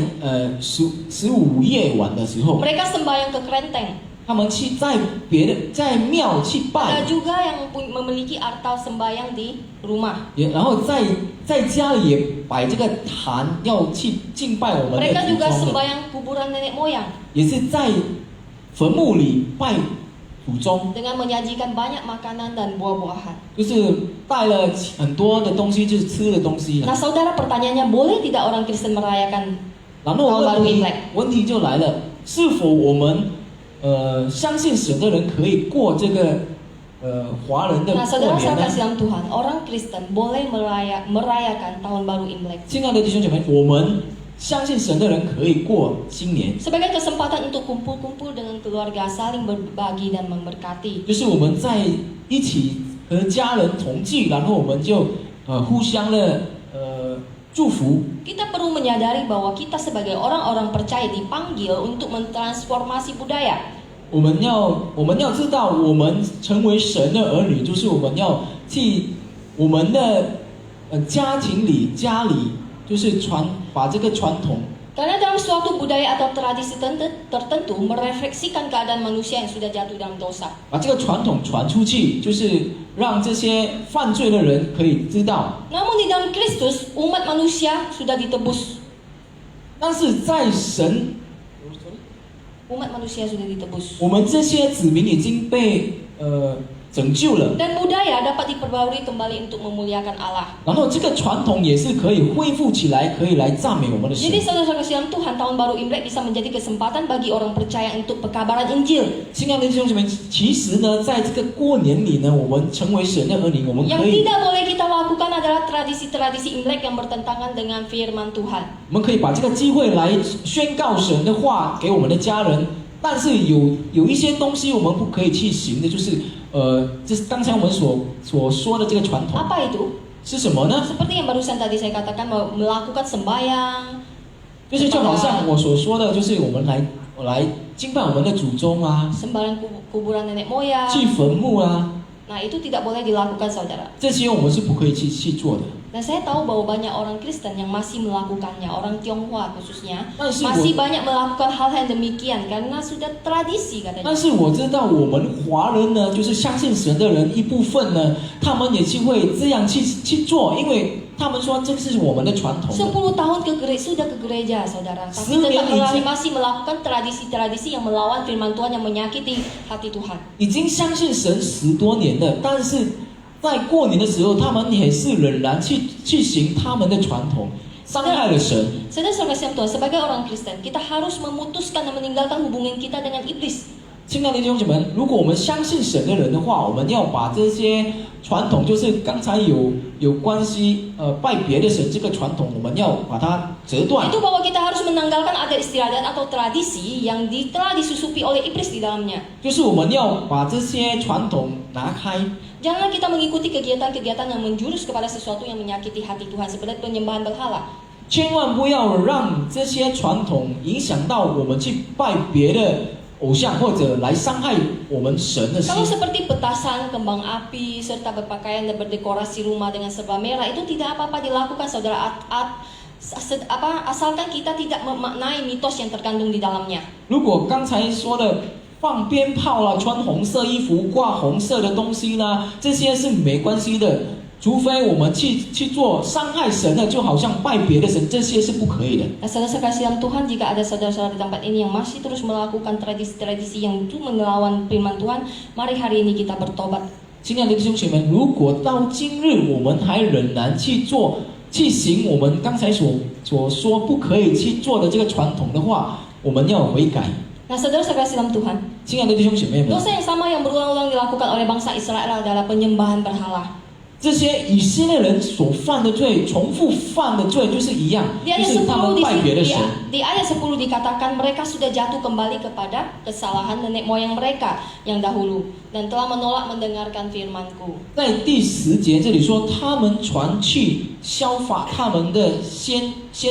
15夜晚的时候， Mereka sembahyang ke kelenteng. 他们去在庙去 Ada 拜， juga yang memiliki altar sembahyang di rumah. 然后在家里也摆这个坛，要去敬拜我们 Mereka 的祖 juga 宗的， sembahyang kuburan nenek moyang 也是在坟墓里拜祖宗， dengan menyajikan banyak makanan dan buah-buahan. 就是带了很多的东西，就是吃的东西 Nah, 了。 saudara, pertanyaannya, boleh tidak orang Kristen merayakan 然后 tahun baru Imlek? 问题就来了，是否我们相信神的人可以过这个华人的 Nah, 过 saudara, 年 saya 呢？ kasih dalam Tuhan, orang Kristen boleh merayakan tahun baru Imlek 亲爱的弟兄姐妹，我们相信神的人可以过新年， sebagai kesempatan untuk kumpul-kumpul dengan keluarga, saling berbagi dan memberkati. 就是我们在一起和家人同聚，然后我们就互相的祝福。 Kita perlu menyadari bahwa kita sebagai orang-orang percaya dipanggil untuk mentransformasi budaya. 我们要知道，我们成为神的儿女，就是我们要去我们的家里，就是把这个传统。 Karena dalam suatu budaya atau tradisi tertentu merefleksikan keadaan manusia yang sudah jatuh dalam dosa. 把这个传统传出去，就是让这些犯罪的人可以知道。 Namun di dalam Kristus, umat manusia sudah ditebus. 但是在神， Umat manusia sudah ditebus. 我们这些子民已经被拯救了。 Dan budaya dapat diperbarui kembali untuk memuliakan Allah. 然后这个传统也是可以恢复起来，可以来赞美我们的神。 Jadi saudara-saudara sekalian, Tuhan, tahun baru Imlek bisa menjadi kesempatan bagi orang percaya untuk pekabaran Injil. 亲爱的弟兄姐妹，其实呢，在这个过年里呢，我们成为神的儿女，我们可 Yang 以， tidak boleh kita lakukan adalah tradisi-tradisi Imlek yang bertentangan dengan firman Tuhan. 我们可以把这个机会来宣告神的话给我们的家人，但是有一些东西我们不可以去行的，就是就是刚才我们所说的这个传统 Apa itu? 是什么呢？ Seperti yang barusan tadi saya katakan, melakukan sembahyang, 就是就好像我所说的，就是我们来敬拜我们的祖宗啊， sembahyang kuburan nenek moyang. 去坟墓啊， Nah, itu tidak boleh dilakukan, saudara. 这些我们是不可以去做的。 Dan saya tahu bahwa banyak orang Kristen yang masih melakukannya, orang Tionghoa khususnya, Masih masih banyak melakukan hal yang demikian karena sudah tradisi 但 katanya. 是我知道我们华人呢，就是相信神的人一部分呢，他们也是会这样去做，因为他们说这是我们的传统的。 10 tahun sudah ke gereja, saudara, tapi 10 tetap年已经 masih melakukan tradisi-tradisi yang melawan firman Tuhan, yang menyakiti hati Tuhan. 已经相信神10多年了，但是在过年的时候，他们也是仍然去行他们的传统，伤害了神。 Saudara-saudara sekalian Tuhan, sebagai orang Kristen, kita harus memutuskan dan meninggalkan hubungan kita dengan iblis. 亲爱的弟兄姐妹们，如果我们相信神的人的话，我们要把这些传统，就是刚才有关系拜别的神这个传统，我们要把它折断。 Itu bahwa kita harus menanggalkan adat istiadat atau tradisi yang telah disusupi oleh iblis di dalamnya. 就是我们要把这些传统拿开。 Janganlah kita mengikuti kegiatan-kegiatan yang menjurus kepada sesuatu yang menyakiti hati Tuhan, seperti penyembahan berhala. 千万不要让这些传统影响到我们去拜别的偶像，或者来伤害我们神的心。 Kalau seperti petasan, kembang api, serta berpakaian dan berdekorasi rumah dengan serba merah, itu tidak apa-apa dilakukan, saudara, asalkan kita tidak memaknai mitos yang terkandung di dalamnya. 如果刚才说的放鞭炮啦、穿红色衣服、挂红色的东西啦，这些是没关系的。除非我们去做伤害神的，就好像拜别的神，这些是不可以的。 Nah, saudara-saudara kasihan Tuhan, jika ada saudara-saudara di tempat ini yang masih terus melakukan tradisi-tradisi yang itu melawan firman Tuhan, mari hari ini kita bertobat. 亲爱的弟兄姐妹，如果到今日我们还仍然去行我们刚才所说不可以去做的这个传统的话，我们要悔改。 Nah, saudara-saudara kasihan Tuhan, 亲爱的弟兄姐妹们， dosa yang sama yang berulang-ulang dilakukan oleh bangsa Israel adalah penyembahan berhala. 这些以色列人所犯的罪，重复犯的罪就是一样， Di 就 ayat 是他们 10 拜别的神。 di ayat 10 dikatakan mereka sudah jatuh kembali kepada kesalahan nenek moyang mereka yang dahulu dan telah menolak mendengarkan firman-Ku. 在第10节这里说，他们传去效法他们的先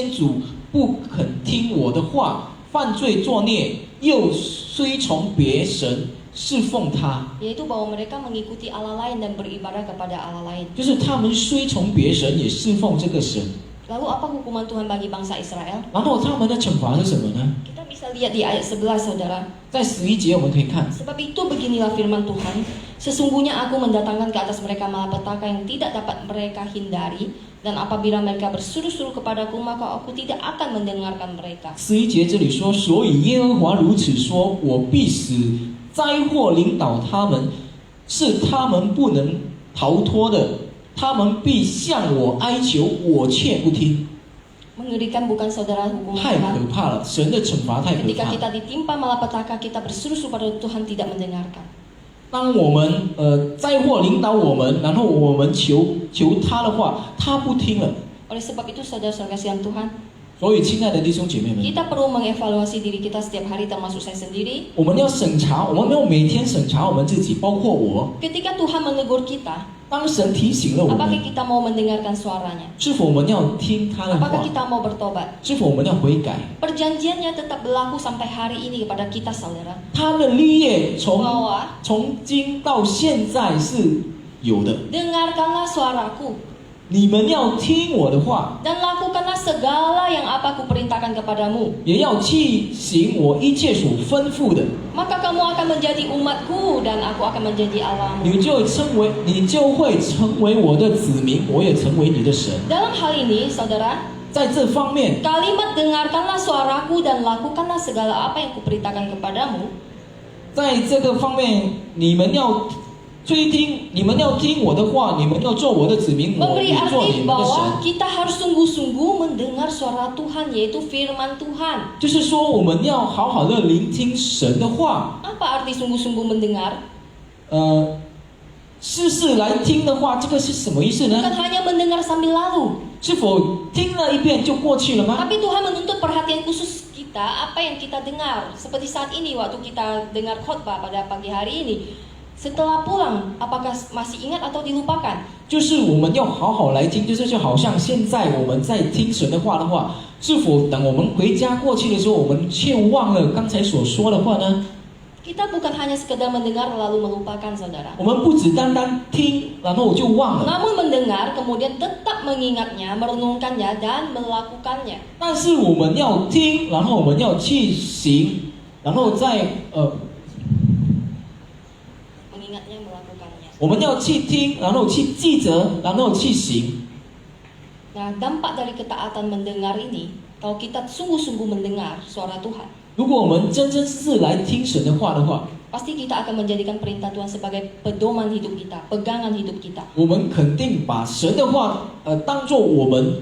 祖，不肯听我的话，犯罪作孽，又随从别神侍奉他。 Yaitu bahwa mereka mengikuti Allah lain dan beribadah kepada Allah lain. 就是他们随从别神，也侍奉这个神。 Lalu apa hukuman Tuhan bagi bangsa Israel? 然后他们的惩罚是什么呢？ Kita bisa lihat di ayat 11, saudara. 在11节我们可以看， Sebab itu beginilah firman Tuhan, sesungguhnya aku mendatangkan ke atas mereka malapetaka yang tidak dapat mereka hindari, dan apabila mereka berseru-seru kepadaku, maka aku tidak akan mendengarkan mereka. 11节这里说，所以耶和华如此说，我必使灾祸领导他们，是他们不能逃脱的。他们必向我哀求，我却不听。 Mengerikan bukan, saudara, hukuman 太 Tuhan? 可怕了，神的惩罚太可 Ketika 怕了。 kita ditimpa malapetaka, kita berseru-seru pada Tuhan, tidak mendengarkan. 当我们灾祸领导我们，然后我们求他的话，他不听了。 Oleh sebab itu, saudara-saudara kasihan Tuhan, 所以，亲爱的弟兄姐妹们， kita perlu mengevaluasi diri kita setiap hari, termasuk saya sendiri. 我们要审查，我们要每天审查我们自己，包括我。 Ketika Tuhan menegur kita, 当神提醒了我 apakah 们， kita mau mendengarkan suaranya? 是否我们要听他的 Apakah 话？ kita mau bertobat? 是否我们要悔改？ Perjanjiannya tetap berlaku sampai hari ini kepada kita, saudara. 他的立业 Bahwa 从今到现在是有的。 dengarkanlah suaraku 你们要听我的话， dan lakukanlah segala yang apa ku perintahkan kepadamu. 也要去行我一切所吩咐的， Maka kamu akan menjadi umatku dan aku akan menjadi Allahmu. 你就会成为我的子民，我也成为你的神。 Dalam hal ini, saudara, 在这方面， kalimat dengarkanlah suaraku dan lakukanlah segala apa yang kuperintahkan kepadamu 在这个方面，你们要听我的话，你们要做我的子民，我 memberi 也做你 arti 们的 bahwa 神。 kita harus sungguh-sungguh mendengar suara Tuhan, yaitu firman Tuhan. 就是说，我们要好好的聆听神的话。 Apa arti sungguh-sungguh mendengar? 事来听的话，这个是什么意思 Bukan 呢？ hanya mendengar sambil lalu, 是否听了一遍就过去了吗？ tapi Tuhan menuntut perhatian khusus kita, apa yang kita dengar. Seperti saat ini waktu kita dengar khotbah pada pagi hari ini. Setelah pulang, apakah masih ingat atau dilupakan? 就是我们要好好来听，就好像现在我们在听神的话，是否等我们回家过去的时候，我们却忘了刚才所说的话呢？ Kita bukan hanya sekedar mendengar lalu melupakan, saudara. 我们不只单单听，然后就忘了。 Namun mendengar, kemudian tetap mengingatnya, merenungkannya, dan melakukannya. 但是我们要听，然后我们要去行，然后Mengingatnya, melakukannya. 我们要去听，然后去记着，然后去行。 Nah, dampak dari ketaatan mendengar ini, kalau kita sungguh-sungguh mendengar suara Tuhan, 如果我们真是来听神的话， pasti kita akan menjadikan perintah Tuhan sebagai pedoman hidup kita, pegangan hidup kita. 我们肯定把神的话当作我们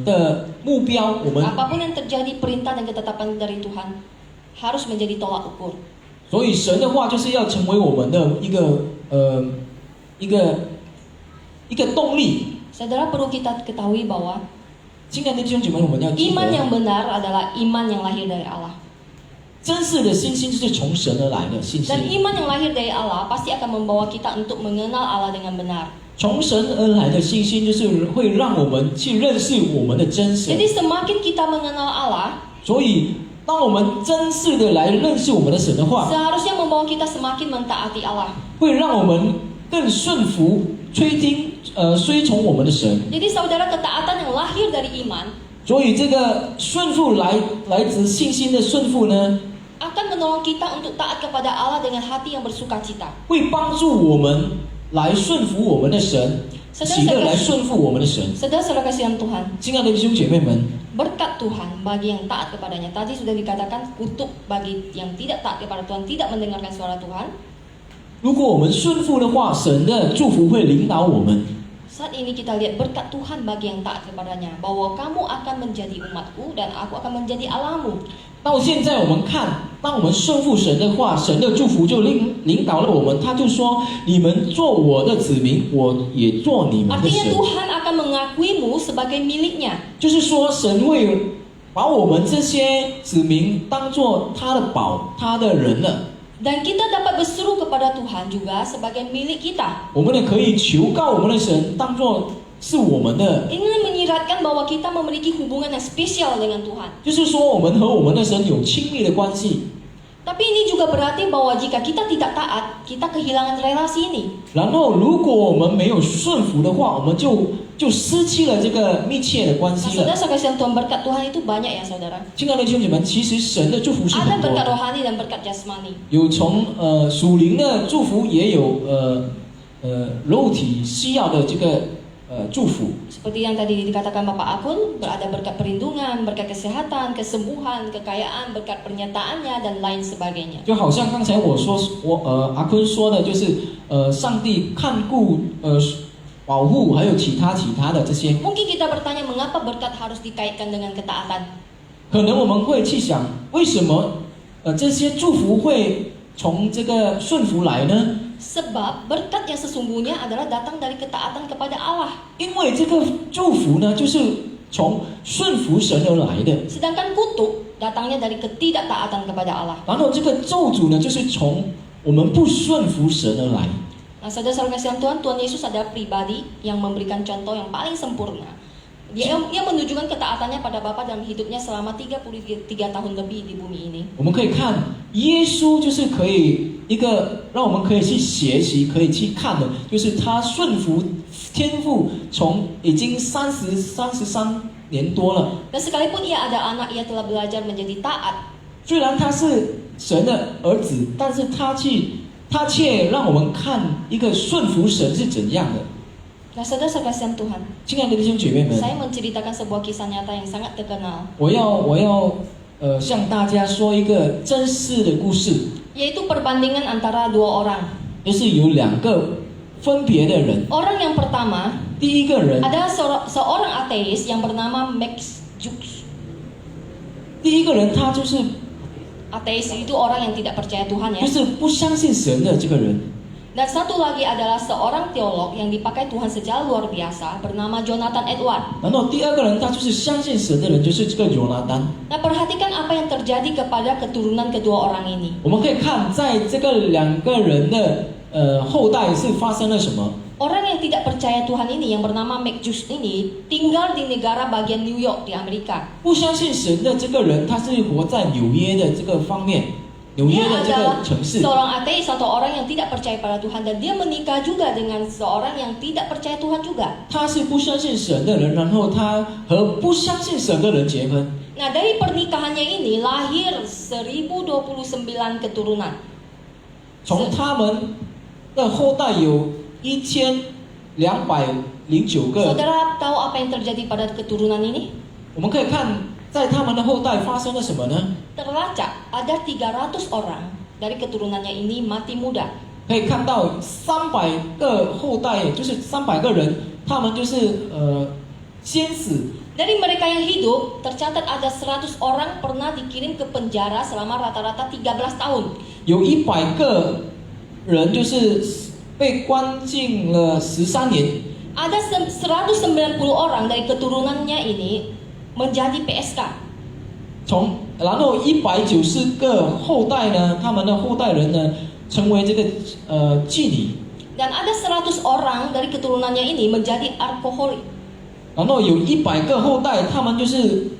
的目标，我们 Apapun yang terjadi, perintah dan ketetapan dari Tuhan harus menjadi tolak ukur. 所以神的话就是要成为我们的一个动力。 Saudara, perlu kita ketahui bahwa 亲爱的弟兄姐妹，我们要记 iman 得， yang benar adalah iman yang lahir dari Allah. 真实的信心就是从神而来的信心。 Dan iman yang lahir dari Allah pasti akan membawa kita untuk mengenal Allah dengan benar. 从神而来的信心就是会让我们去认识我们的真神。 Jadi semakin kita mengenal Allah, 所以，当我们真实的来认识我们的神的话， seharusnya membawa kita semakin mentaati Allah. 会让我们更顺服、随从我们的神。 Jadi saudara, ketaatan yang lahir dari iman 所以，这个顺服来自信心的顺服呢， akan menolong kita untuk taat kepada Allah dengan hati yang bersukacita. 会帮助我们来顺服我们的神，喜乐来顺服我们的神。 Saudara-saudara kasihan Tuhan, 亲爱的弟兄姐妹们， berkat Tuhan bagi yang taat kepadanya. Tadi sudah dikatakan kutuk bagi yang tidak taat kepada Tuhan, tidak mendengarkan suara Tuhan. 如果我们顺服的话，神的祝福会领导我们。 Saat ini kita lihat berkat Tuhan bagi yang taat kepadanya, bahwa kamu akan menjadi umatku dan aku akan menjadi Allahmu. 到现在我们看，当我们顺服神的话，神的祝福就领导了我们。他就说：“你们做我的子民，我也做你们的 Artinya 神。” Tuhan akan mengakuimu sebagai miliknya. 就是说，神会把我们这些子民当做他的宝、他的人了。 Dan kita dapat berseru kepada Tuhan juga sebagai milik kita. 我们也可以求告我们的神，当做是我们的。 Ini menyiratkan bahwa kita memiliki hubungan yang spesial dengan Tuhan. 就是说，我们和我们的神有亲密的关系。 Tapi ini juga berarti bahwa jika kita tidak taat, kita kehilangan relasi ini. 然后，如果我们没有顺服的话，我们就失去了这个密切的关 Nah, 系了。 saudara-saudara, Tuhan berkat Tuhan itu banyak ya saudara. 亲爱的弟兄姐妹们，其实神的祝福是 Ada 很多 berkat 的， rohani dan berkat jasmani. 有从属灵的祝福，也有肉体需要的这个祝福。 Seperti yang tadi dikatakan Bapak Akun, ada berkat perlindungan, berkat kesehatan, kesembuhan, kekayaan, berkat pernyataannya dan lain sebagainya. 就好像刚才阿坤说的，就是上帝看顾保护，还有其他的这些。 Mungkin kita bertanya mengapa berkat harus dikaitkan dengan ketaatan. 可能我们会去想，为什么这些祝福会从这个顺服来呢？ Sebab berkat yang sesungguhnya adalah datang dari ketaatan kepada Allah. 因为这个祝福呢，就是从顺服神而来的。 Sedangkan kutuk datangnya dari ketidaktaatan kepada Allah. 然后这个咒诅呢，就是从我们不顺服神而来。 Nah, saudara-saudara kasihan Tuhan, Tuhan Yesus adalah pribadi yang memberikan contoh yang paling sempurna. Dia menunjukkan ketaatannya pada Bapa dalam hidupnya selama 33 tahun lebih di bumi ini. 我们可以看，耶稣就是可以一个让我们可以去学习、可以去看的，就是他顺服天父，从已经33年多了。 Dan sekalipun ia ada anak, ia telah belajar menjadi taat. 虽然他是神的儿子，但是他却让我们看一个顺服神是怎样的。 Nah, saudara-saudara kasihan Tuhan, 亲爱的弟兄姐妹们， saya menceritakan sebuah kisah nyata yang sangat terkenal, 我要向大家说一个真实的故事， yaitu perbandingan antara dua orang. 就是有两个分别的人。 Orang yang pertama 第一个人， adalah seorang ateis yang bernama Max Jukes. 第一个人他就是 Ateis itu orang yang tidak percaya Tuhan ya. 不相信神的这个人。Dan satu lagi adalah seorang teolog yang dipakai Tuhan secara luar biasa bernama Jonathan Edward. 然后第二个人他就是相信神的人，就是这个犹拿单。 Nah, perhatikan apa yang terjadi kepada keturunan kedua orang ini. 我们可以看在这个两个人的后代是发生了什么。 Orang yang tidak percaya Tuhan ini yang bernama McJus ini tinggal di negara bagian New York di Amerika. 不相信神的这个人，他是活在纽约的这个方面，纽约 Dia 的这 adalah 个城市。 seorang ateis atau orang yang tidak percaya pada Tuhan dan dia menikah juga dengan seorang yang tidak percaya Tuhan juga. 他是不相信神的人，然后他和不相信神的人结婚。 Nah, dari pernikahannya ini lahir 1029 keturunan. 从他们的后代有1209个。 Saudara tahu apa yang terjadi pada keturunan ini? 我们可以看在他们的后代发生了什么呢？ Terlacak ada 300 orang dari keturunannya ini mati muda. 可以看到300个后代，就是300个人，他们就是先死。 Dari mereka yang hidup, tercatat ada 100 orang pernah dikirim ke penjara selama rata-rata 13 tahun. 有100个人就是被关进了13年。 Ada 190 orang dari keturunannya ini menjadi PSK. 然后190个后代呢，他们的后代人呢，成为这个妓女。 Dan ada 100 orang dari keturunannya ini menjadi alkoholik. 然后有100个后代，他们就是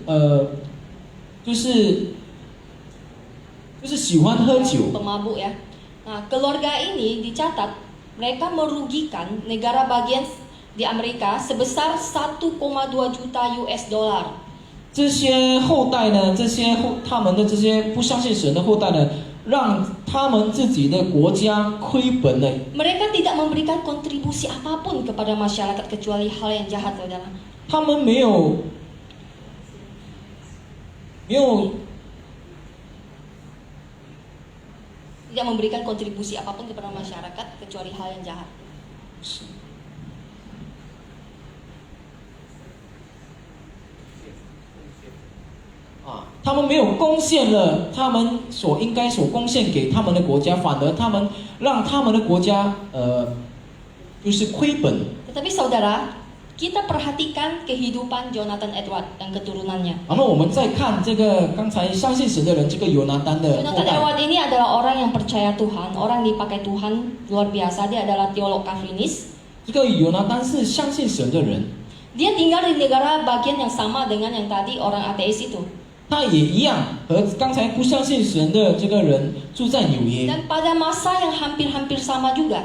喜欢喝酒。 Pemabuk ya. Nah, keluarga ini dicatat mereka merugikan negara bagian di Amerika sebesar 1,2 juta US dollar. 这些后代呢，他们的这些不相信神的后代呢，让他们自己的国家亏本了。 Mereka tidak memberikan kontribusi apapun kepada masyarakat kecuali hal yang jahat, saudara. 他们没有Tidak memberikan kontribusi apapun kepada masyarakat kecuali hal yang jahat. 他们没有贡献了他们应该贡献给他们的国家，反而他们让他们的国家就是亏本。 Tetapi saudara, kita perhatikan kehidupan Jonathan Edward dan keturunannya. 然后我们再看这个刚才相信神的人，这个犹拿单的后 Jonathan 代。 Edward ini adalah orang yang percaya Tuhan, orang dipakai Tuhan luar biasa. Dia adalah teolog Calvinis. 这个犹拿单是相信神的人， Dia tinggal di negara bagian yang sama dengan yang tadi orang ateis itu. 他也一样和刚才不相信神的这个人住在纽约， Dan pada masa yang hampir-hampir sama juga.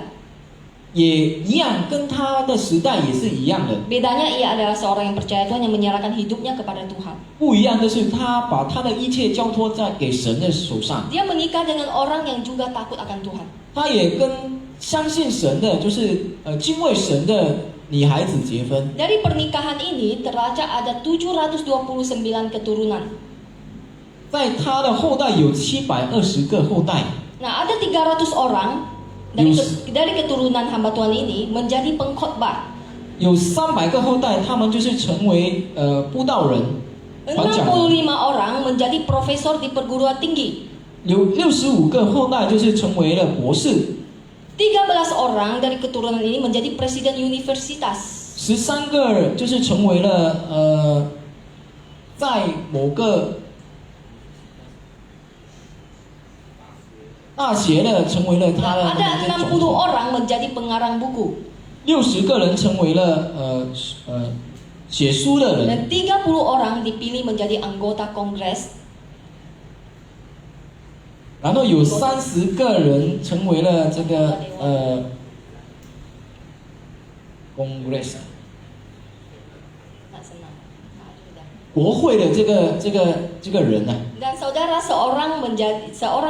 也一样跟他的时代也是一样的。 Bedanya ia adalah seorang yang percaya Tuhan yang menyerahkan hidupnya kepada Tuhan. 不一样的是，他把他的一切交托在给神的手上。 Dia menikah dengan orang yang juga takut akan Tuhan. 他也跟相信神的，就是敬畏神的女孩子结婚。 Dari pernikahan ini terlacak ada 729 keturunan. 在他的后代有720个后代， Nah, ada 300 orang dari keturunan hamba Tuhan ini menjadi pengkhotbah. 有300个后代，他们就是成为布道人、传讲人。 65 orang menjadi profesor di perguruan tinggi. 有65个后代就是成为了博士。 13 orang dari keturunan ini menjadi presiden universitas. 13个就是成为了在某个大学的成为了他的 Nah, 那 ada 个总 60 统。 orang menjadi pengarang buku. 60个人成为了写书的人， Dan 30 orang dipilih menjadi anggota kongres. 然后有30个人成为了这个Congress Tak senang. Nah, sudah. 国会的这个人呢、 Dan saudara, seorang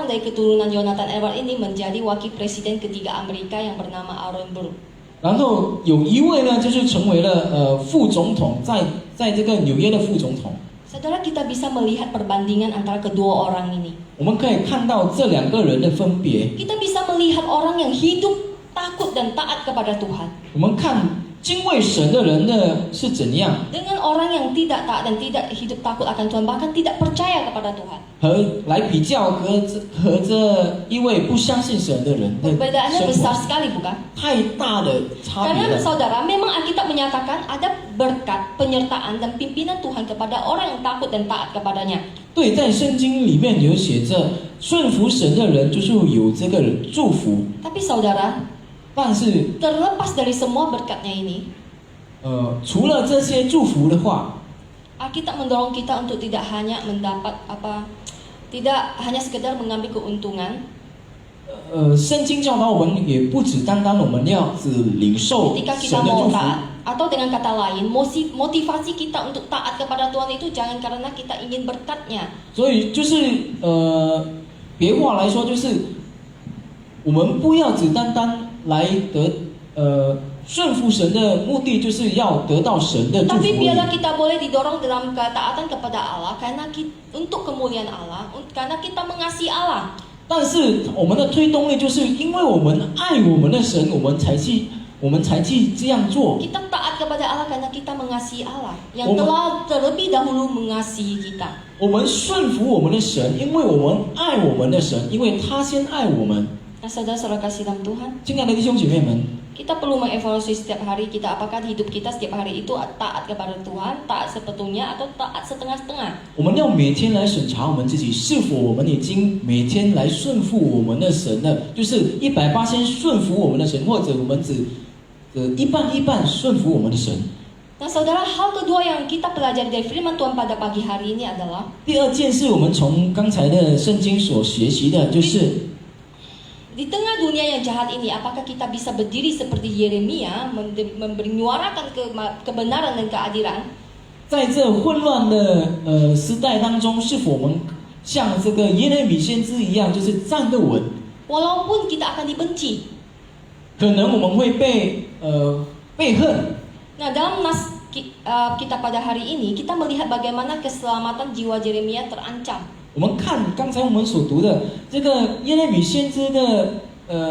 dari keturunan Jonathan Edward ini menjadi wakil presiden ketiga Amerika yang bernama Aaron Burr. 然后有一位呢，就是成为了副总统，在这个纽约的副总统。 Saudara, kita bisa melihat perbandingan antara kedua orang ini. 我们可以看到这两个人的分别。 Kita bisa melihat orang yang hidup takut dan taat kepada Tuhan. 我们看敬畏神的人呢是怎样？ Dengan orang yang tidak taat dan tidak hidup takut akan Tuhan, bahkan tidak percaya kepada Tuhan. 和来比较和这一位不相信神的人的 Perbedaannya 生 besar 活 sekali, bukan? 太大的差别 Karena 了。 saudara, memang Alkitab menyatakan ada berkat, penyertaan dan pimpinan Tuhan kepada orang yang takut dan taat kepadanya. 对，在圣经里面有写着，顺服神的人就是有这个祝福。 Tapi saudara, 但是， terlepas dari semua berkatnya ini, 除了这些祝福的话， Alkitab mendorong kita untuk tidak hanya mendapat tidak hanya sekedar mengambil keuntungan 圣经教导我们，也不只单单我们要只领受 ketika 神 kita 的祝 mau 福， taat. Atau dengan kata lain, motivasi kita untuk taat kepada Tuhan itu jangan karena kita ingin berkatnya. 所以就是别话来说，就是我们不要只单单来顺服神的目的，就是要得到神的祝福而 Tapi 已。 biarlah kita boleh didorong dalam ketaatan kepada Allah karena untuk kemuliaan Allah, karena kita mengasihi Allah. 但是我们的推动力就是因为我们爱我们的神，我们才去这样做。 Kita taat kepada Allah karena kita mengasihi Allah yang telah terlebih dahulu mengasihi kita. 我们顺服我们的神，因为我们爱我们的神，因为他先爱我们。 Nah, saudara-saudara kasih dalam Tuhan, 亲爱的弟兄姐妹们， kita perlu mengevaluasi setiap hari kita apakah hidup kita setiap hari itu taat kepada Tuhan, taat sepenuhnya atau taat setengah-setengah. 我们要每天来审查我们自己，是否我们已经每天来顺服我们的神了，就是180%顺服我们的神，或者我们只一半一半顺服我们的神。 Nah, saudara, hal kedua yang kita pelajari dari firman Tuhan pada pagi hari ini adalah 第二件事，我们从刚才的圣经所学习的，就是 di tengah dunia yang jahat ini, apakah kita bisa berdiri seperti Yeremia, menyuarakan kebenaran dan keadilan? 在这混乱的时代当中，是否我们像这个耶利米先知一样，就是站得稳？ Walaupun kita akan dibenci. 可能我们会被恨。 Nah, dalam kita pada hari ini, kita melihat bagaimana keselamatan jiwa Yeremia terancam. 我们看刚才我们所读的这个耶利米先知的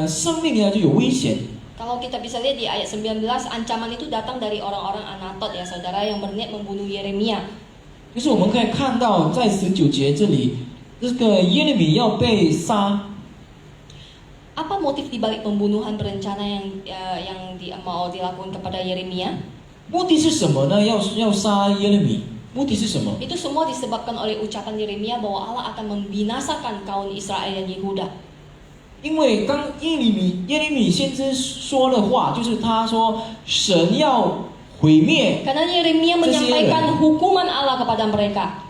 生命呢就有危险。 Kalau kita bisa lihat di ayat 19, ancaman itu datang dari orang-orang Anatot ya saudara yang berniat membunuh Yeremia. 就是我们可以看到在19节这里，这个耶利米要被杀。 Apa motif dibalik pembunuhan berencana yang mau dilakukan kepada Yeremia? 目的是什么呢？要杀耶利米，目的是什么？ Itu semua disebabkan oleh ucapan Yeremia bahwa Allah akan membinasakan kaum Israel dan Yehuda. 因为刚耶利米先知说的话，就是他说神要毁灭。 Karena Yeremia menyampaikan hukuman Allah kepada mereka.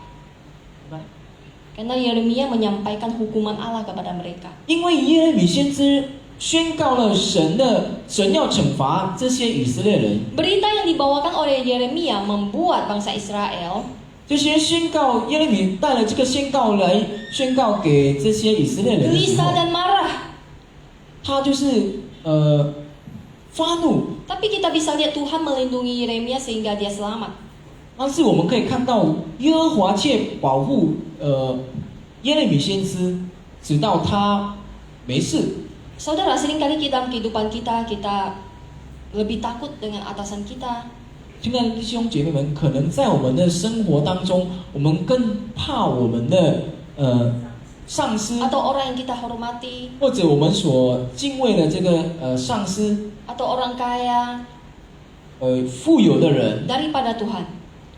Karena Yeremia menyampaikan hukuman Allah kepada mereka. 因为耶利米先知宣告了神要惩罚这些以色列人。 Berita yang dibawakan oleh Yeremia membuat bangsa Israel 这些宣告，耶利米带了这个宣告来宣告给这些以色列人的时 gelisah 候， dan marah. 他就是发怒。 Tapi kita bisa lihat Tuhan melindungi Yeremia sehingga dia selamat. 但是我们可以看到耶和华却保护耶利米先知，直到他没事。 Saudara, seringkali dalam kehidupan kita lebih takut dengan atasan kita. 亲爱的弟兄姐妹们，可能在我们的生活当中，我们更怕我们的上司， Atau orang yang kita hormati, 或者我们所敬畏的这个上司， atau orang kaya 富有的人， daripada Tuhan.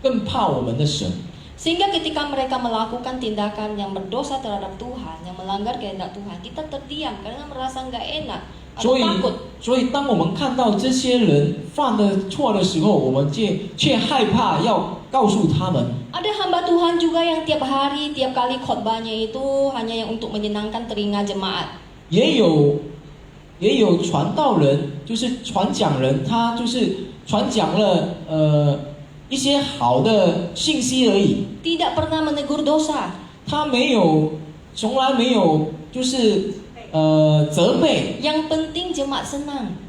更怕我们的神。 Sehingga ketika mereka melakukan tindakan yang berdosa terhadap Tuhan, yang melanggar kehendak Tuhan, kita terdiam karena merasa nggak enak atau takut. 所以当我们看到这些人犯的错的时候，我们却害怕要告诉他们。 Ada hamba Tuhan juga yang tiap hari, tiap kali khotbahnya itu hanya yang untuk menyenangkan telinga jemaat. 也有传道人，就是传讲人，他就是传讲了一些好的信息而已， Tidak pernah menegur dosa. 他从来没有就是责备， Yang penting jemaat senang.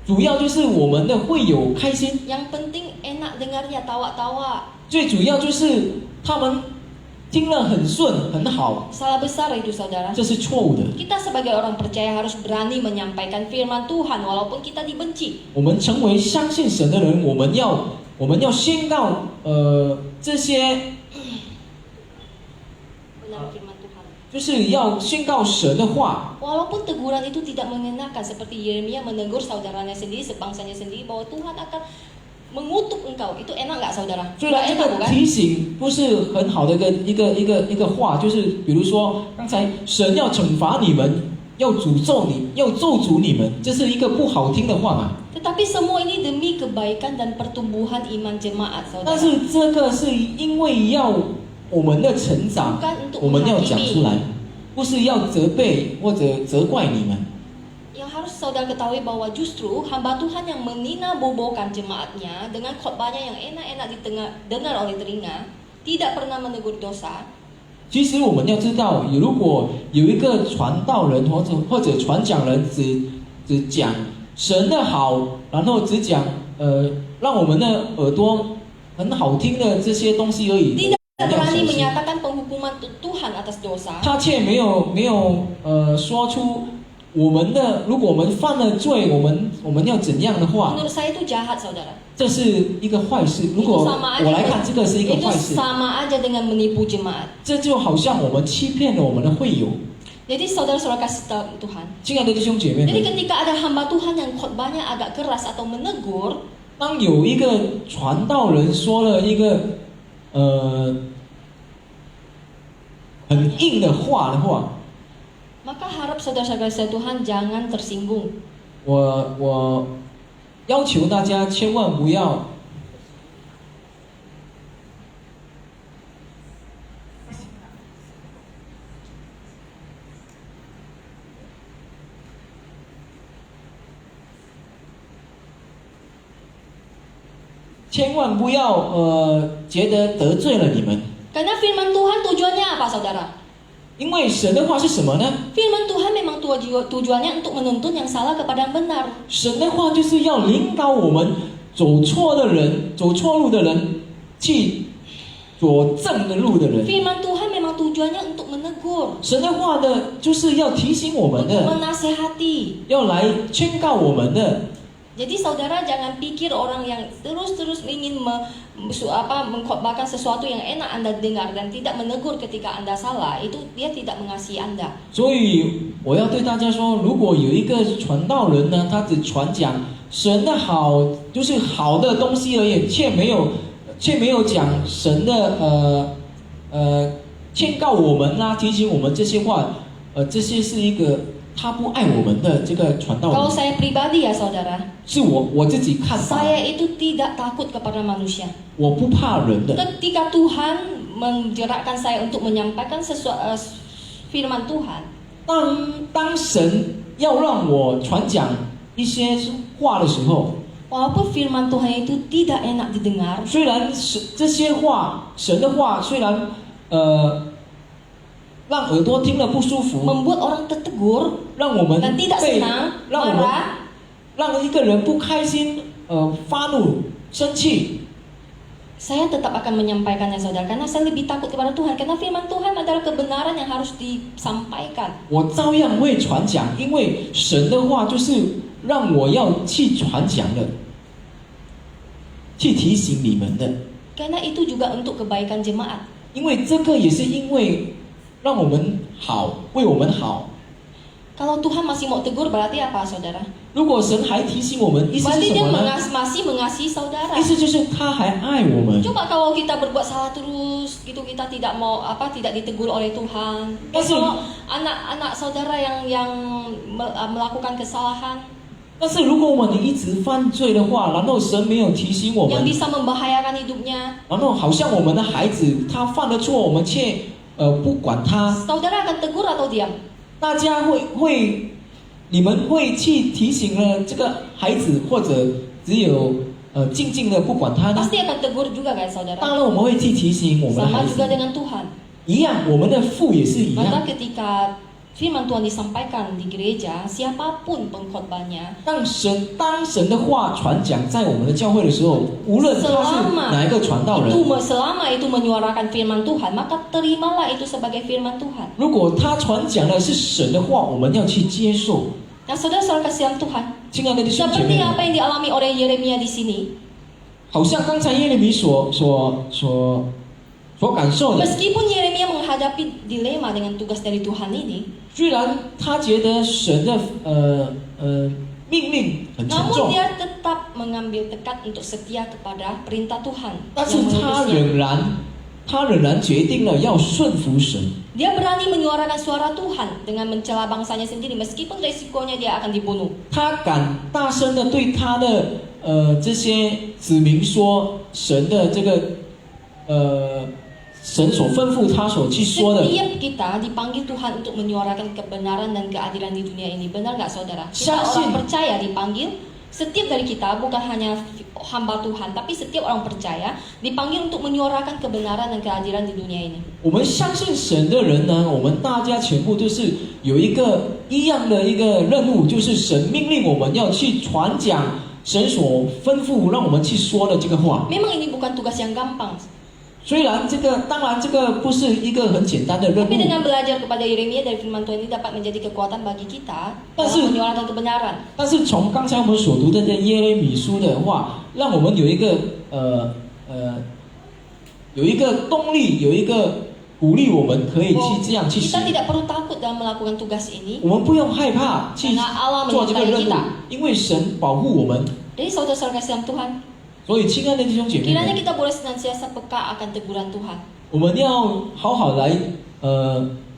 主要就是我们的会友开心， Yang penting enak dengarnya tawa-tawa. 最主要就是他们听了很顺很好， Salah besar itu saudara. 这是错误的。 Kita sebagai orang percaya harus berani menyampaikan firman Tuhan walaupun kita dibenci. 我们成为相信神的人，我们要宣告这些， Benar firman Tuhan. 就是要宣告神的话。 Walaupun teguran itu tidak mengenakan seperti Yeremia menegur saudaranya sendiri, sebangsanya sendiri bahwa Tuhan akan mengutuk engkau. Itu enak nggak saudara? 虽然这 Enak 个 bukan? 提醒不是很好的一个话，就是比如说刚才神要惩罚你们，要诅咒你，要咒诅你们，这是一个不好听的话嘛。 Tetapi semua ini demi kebaikan dan pertumbuhan iman jemaat 但 saudara. 是这个是因为要我们的成长， Bukan untuk 我们要讲出 menghakimi. 来，不是要责备或者责怪你们。 Yang harus saudara ketahui bahwa justru hamba Tuhan yang meninabobokan jemaatnya dengan khotbahnya yang enak-enak dengar oleh telinga, tidak pernah menegur dosa. 其实我们要知道，如果有一个传道人或者传讲人只讲神的好，然后只讲让我们的耳朵很好听的这些东西而已， Tidak 我们要小 berani 心。 menyatakan penghukuman Tuhan atas dosa. 他却没有说出我们的，如果我们犯了罪，我们要怎样的话， Menurut saya itu jahat saudara. 这是一个坏事。如 Itu 果 sama 我 aja 来看这个是一个 itu 坏事， sama aja dengan menipu jemaat. 这就好像我们欺骗了我们的会友。 Jadi saudara-saudara kasih tahu Tuhan. 亲爱的弟兄姐妹 Jadi 们， ketika ada hamba Tuhan yang khotbahnya agak keras atau menegur, 当有一个传道人说了一个很硬的话的话， maka harap saudara-saudara Tuhan jangan tersinggung. 我要求大家千万不要觉得得罪了你们， Karena firman Tuhan tujuannya apa saudara? 因为神的话是什么呢？ Firman Tuhan memang tujuannya untuk menuntun yang salah kepada yang benar. 神的话就是要领导我们走错路的人去走正的路的人。 Firman Tuhan memang tujuannya untuk menegur, 神的话呢，就是要提醒我们 untuk 的， menasehati. 要来劝告我们的。 Jadi saudara jangan pikir orang yang terus ingin mengkhotbahkan sesuatu yang enak Anda dengar dan tidak menegur ketika Anda salah, itu dia tidak mengasihi Anda. 所以我要对大家说，如果有一个传道人呢，他只传讲神的好，就是好的东西而已，却没有讲神的劝告我们啦、提醒我们这些话，这些是一个他不爱我们的这个传道 Kalau 人。 saya pribadi ya saudara, 是我自己看法， saya itu tidak takut kepada manusia. 我不怕人的。 Ketika Tuhan menggerakkan saya untuk menyampaikan firman Tuhan, 当神要让我传讲一些话的时候， walaupun firman Tuhan itu tidak enak didengar, 虽然这些话，神的话虽然让耳朵听了不舒服， membuat orang tertegur 让我们 dan tidak 被 senang, 让我们 marah, 让一个人不开心，发怒、生气， saya tetap akan menyampaikannya saudara, karena saya lebih takut kepada Tuhan, karena firman Tuhan adalah kebenaran yang harus disampaikan. 我照样会传讲，因为神的话就是让我要去传讲的，去提醒你们的。 Karena itu juga untuk kebaikan jemaat. 因为这个也是因为让我们好，为我们好。 Kalau Tuhan masih mau tegur berarti apa saudara? 如果神还提醒我们，意思是 Berarti 什 dia 么呢？ masih mengasihi saudara. 意思就是他还爱我们。 Coba kalau kita berbuat salah terus, gitu kita tidak mau tidak ditegur oleh Tuhan. Masih- Kalau anak-anak saudara yang melakukan kesalahan, 但是如果我们一直犯罪的话，然后神没有提醒我 yang 们， bisa membahayakan hidupnya, 然后好像我们的孩子他犯了错，我们却不管他， saudara akan tegur atau diam? 大家你们会去提醒了这个孩子，或者只有静静的不管他呢？ Pasti akan tegur juga kan 当 saudara? 然我们会去提醒我们的 Sama 孩 juga 子， dengan Tuhan. 一样，我们的父也是一 Maka 样。 ketika firman Tuhan disampaikan di gereja, siapapun pengkhotbahnya, 当神的话传讲在我们的教会的时候，无论他是哪一个传道人， selama itu menyuarakan firman Tuhan, maka terimalah itu sebagai firman Tuhan. 如果他传讲的是神的话，我们要去接受。 Nah, saudara-saudara kasihan Tuhan, 亲爱的弟兄姐 seperti 妹们， apa yang dialami oleh Yeremia di sini, 好像刚才耶利米所感受的， meskipun Yeremia menghadapi dilema dengan tugas dari Tuhan ini, 虽然他觉得神的命令很沉 namun 重， dia tetap mengambil tekad untuk setia kepada perintah Tuhan 但是 yang 他 mengutusnya. 仍然决定了要顺服神。 Dia berani menyuarakan suara Tuhan dengan mencela bangsanya sendiri, meskipun resikonya dia akan dibunuh. 他敢大声的对他的这些子民说神的这个神所吩咐他所去说的。 Setiap kita dipanggil Tuhan untuk menyuarakan kebenaran dan keadilan di dunia ini. Benar nggak saudara? Kita orang percaya dipanggil. Setiap dari kita bukan hanya hamba Tuhan, tapi setiap orang percaya dipanggil untuk menyuarakan kebenaran dan keadilan di dunia ini. 我们相信神的人呢，我们大家全部就是有一个一样的一个任务，就是神命令我们要去传讲神所吩咐让我们去说的这个话。 Memang ini bukan tugas yang gampang. 虽然当然这个不是一个很简单的任 Tapi 务， dengan belajar kepada Yeremia dari firman Tuhan ini dapat menjadi kekuatan bagi kita Tapi- dalam menyuarakan kebenaran. 但是从刚才我们所读的这耶利米书的话，让我们有一个动力，有一个鼓励，我们可以去这样去 Kita 行。 tidak perlu takut dalam melakukan tugas ini. 我们不用害怕去 Karena Allah 做这个 menyertai 任务 kita.，因为神保护我们。 Jadi saudara-saudara kasihan Tuhan, 所以，亲爱的弟兄姐妹 kiranya 们， kita boleh senantiasa peka akan teguran Tuhan. 我们要好好来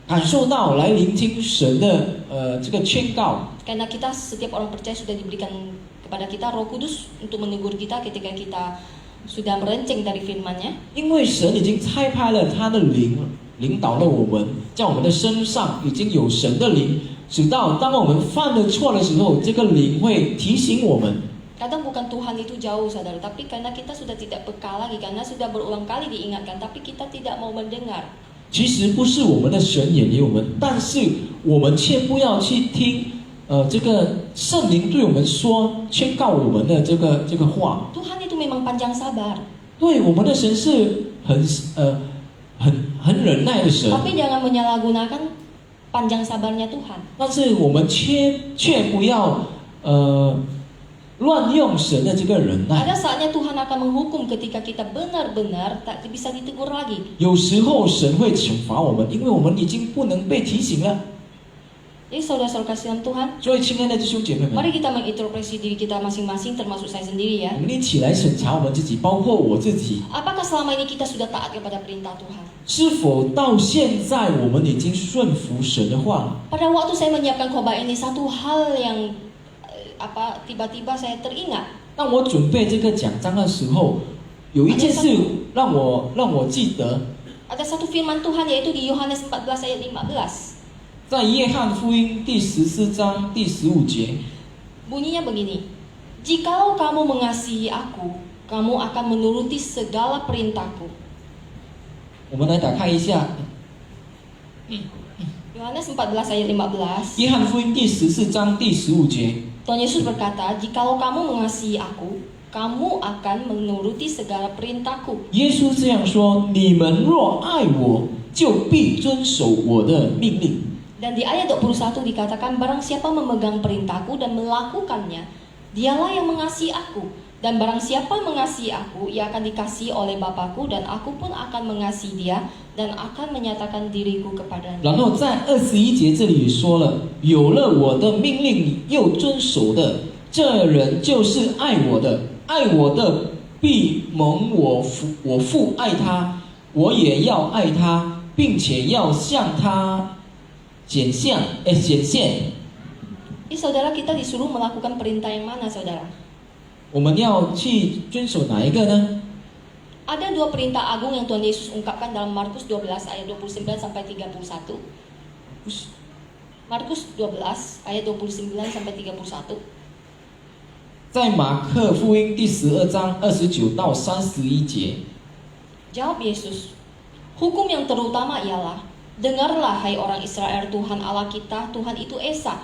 感受到，来聆听神的这个劝告。 Karena kita setiap orang percaya sudah diberikan kepada kita Roh Kudus untuk menegur kita ketika kita sudah merenceng dari firman-Nya. 因为神已经差派了他的灵，领导了我们，在我们的身上已经有神的灵，直到当我们犯了错的时候，这个灵会提醒我们。 Kadang bukan Tuhan itu jauh saudara, tapi karena kita sudah tidak peka lagi, karena sudah berulang kali diingatkan, tapi kita tidak mau mendengar. 其实不是我们的神远离我们，但是我们却不要去听这个圣灵对我们说劝告我们的这个话。 Tuhan itu memang panjang sabar, 对，我们的神是很忍耐的神， tapi jangan menyalahgunakan panjang sabarnya Tuhan. 但是我们却不要乱用神的这个忍耐。 Ada saatnya Tuhan akan menghukum ketika kita benar-benar tak bisa ditegur lagi. 有时候神会惩罚我们，因为我们已经不能被提醒了。 Jadi saudara-saudara kasihan Tuhan, 所以，亲爱的弟兄姐妹们， mari kita mengintrospeksi diri kita masing-masing, termasuk saya sendiri ya. 我们一起来审查我们自己，包括我自己， Apakah selama ini kita sudah taat kepada perintah Tuhan? 是否到现在我们已经顺服神的话了？ Pada waktu saya menyiapkan khotbah ini, satu hal yang tiba-tiba saya teringat. 当我准备这个讲章的时候，有一件事让我记得， Ada satu firman Tuhan yaitu di Yohanes 14 ayat 15. 在约翰福音第14章第15节， Bunyinya begini. Jikalau kamu mengasihi aku, kamu akan menuruti segala perintahku. 我们来打开一下 Yohanes 14 ayat 15. 约翰福音第14章第15节。 Tuhan Yesus berkata, jikalau kamu mengasihi aku, kamu akan menuruti segala perintahku. 耶稣这样说：“你们若爱我，就必遵守我的命令。” Dan di ayat 21 dikatakan, barang siapa memegang perintahku dan melakukannya, dialah yang mengasihi aku. Dan barang siapa mengasihi aku, ia akan dikasihi oleh Bapakku, dan aku pun akan mengasihi dia, dan akan menyatakan diriku kepadanya. 然后在21节这里也说了：“有了我的命令又遵守的，这人就是爱我的。爱我的必蒙我父爱他，我也要爱他，并且要向他显现。” Jadi saudara, kita disuruh melakukan perintah yang mana saudara? 我们要去遵守哪一个呢？ Ada dua perintah agung yang Tuhan Yesus ungkapkan dalam Markus 12 ayat 29 sampai 31. Markus 12 ayat 29 sampai 31. 在马可福音第12章29到31节， Jawab Yesus, hukum yang terutama ialah Dengarlah hai orang Israel, Tuhan Allah kita, Tuhan itu Esa.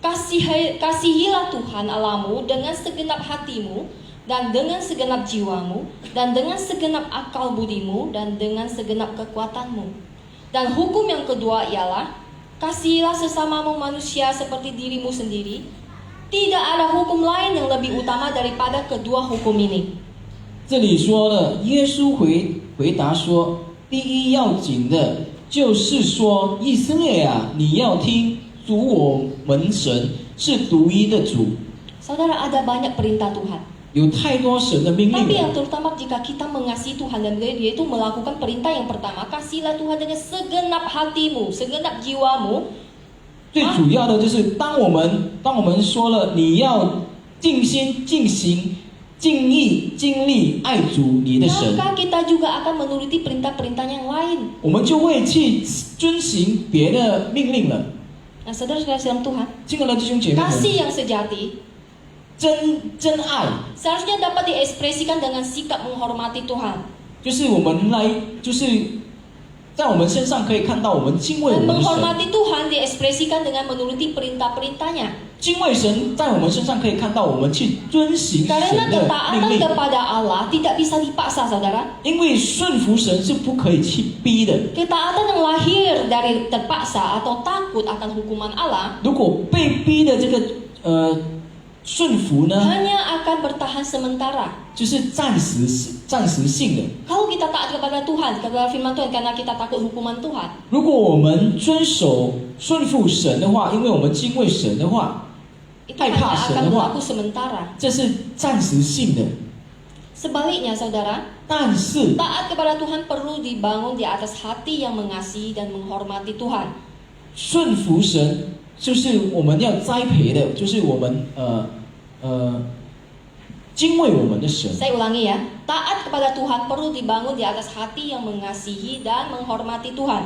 Kasihilah Tuhan Allahmu dengan segenap hatimu, dan dengan segenap jiwamu, dan dengan segenap akal budimu, dan dengan segenap kekuatanmu. Dan hukum yang kedua ialah, kasihilah sesamamu manusia seperti dirimu sendiri. Tidak ada hukum lain yang lebih utama daripada kedua hukum ini. 这里说了，耶稣回答说，第一要紧的就是说，以色列啊，你要听主我们神是独一的主。 Saudara, ada banyak perintah Tuhan. 有太多神的命 Tapi 令 yang 了， terutama jika kita mengasihi Tuhan dan yaitu melakukan perintah yang pertama, kasihilah Tuhan dengan segenap hatimu, segenap jiwamu. 最主要的就是当我们说了你要尽心尽行尽意尽力爱主你的神， Maka kita juga akan menuruti perintah-perintah yang lain. 我们就会去遵行别的命令了。 Nah, saudara-saudara dalam Tuhan, 亲爱的弟兄姐妹们， kasih yang sejati 真爱 seharusnya dapat diekspresikan dengan sikap menghormati Tuhan. 就是我们来，就是在我们身上可以看到我们敬畏我 Dan 们的神， menghormati Tuhan diekspresikan dengan menuruti perintah-perintahnya. 敬畏神在我们身上可以看到我们去遵行神 Karena 的命 ketaatan 令， kepada Allah tidak bisa dipaksa, saudara. 因为顺服神是不可以去逼的。 Ketaatan yang lahir dari terpaksa atau takut akan hukuman Allah 如果被逼的这个顺服呢， hanya akan bertahan sementara. 就是暂时性的。 Kalau kita taat kepada Tuhan, kepada firman Tuhan karena kita takut hukuman Tuhan, 如果我们遵守顺服神的话，因为我们敬畏神的话， itu 害 hanya 怕神 akan 的话 berlaku，sementara. 这是暂时性的。 Sebaliknya, saudara, 但是 taat kepada Tuhan perlu dibangun di atas hati yang mengasihi dan menghormati Tuhan. 顺服神就是我们要栽培的，就是我们敬畏我们的神。 Saya ulangi ya, taat kepada Tuhan perlu dibangun di atas hati yang mengasihi dan menghormati Tuhan.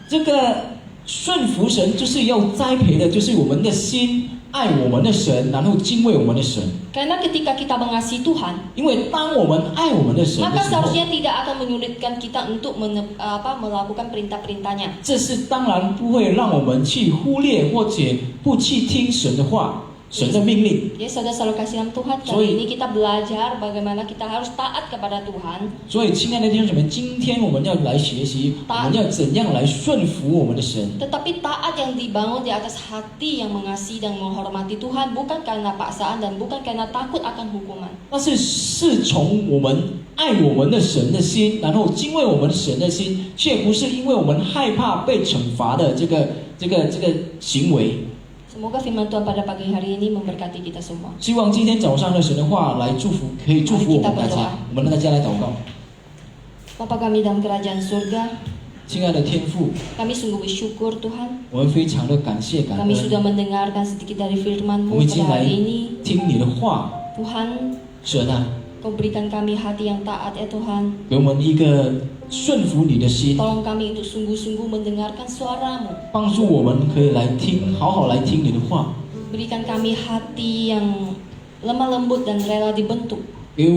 这个顺服神就是要栽培的，就是我们的心爱我们的神，然后敬畏我们的神。 Karena ketika kita mengasihi Tuhan, 因为当我们爱我们的神的 maka 时候， seharusnya tidak akan menyulitkan kita untuk melakukan perintah-perintahnya. 这是当然不会让我们去忽略或者不去听神的话、神的命令。 Jadi saudara selalu kasih dalam Tuhan, kali ini kita belajar bagaimana kita harus taat kepada Tuhan. 所以，亲爱的弟兄姐妹，今天我们要来学习，我们要怎样来顺服我们的神。 Tetapi taat yang dibangun di atas hati yang mengasihi dan menghormati Tuhan bukan karena paksaan dan bukan karena takut akan hukuman. 但是是从我们爱我们的神的心，然后敬畏我们的神的心，却不是因为我们害怕被惩罚的这个行为。 Semoga firman Tuhan pada pagi hari ini memberkati kita semua. 希望今天早上的神的话来祝福，可以祝福我们大家。我们大家来祷告。 Bapa kami dalam kerajaan surga, 亲爱的天父， kami sungguh bersyukur Tuhan. 我们非常的感谢感 Kami 恩， sudah mendengarkan sedikit dari 我 firman-Mu 们已经 pada 来 hari ini. 听你的话， Tuhan, 神啊， Kau berikan kami hati yang taat ya Tuhan. 给我们一个顺服你的心， Tolong kami untuk sungguh-sungguh mendengarkan suara-Mu. 帮助我们可以来听，好好来听你的话， Berikan kami hati yang lemah lembut dan rela dibentuk. 给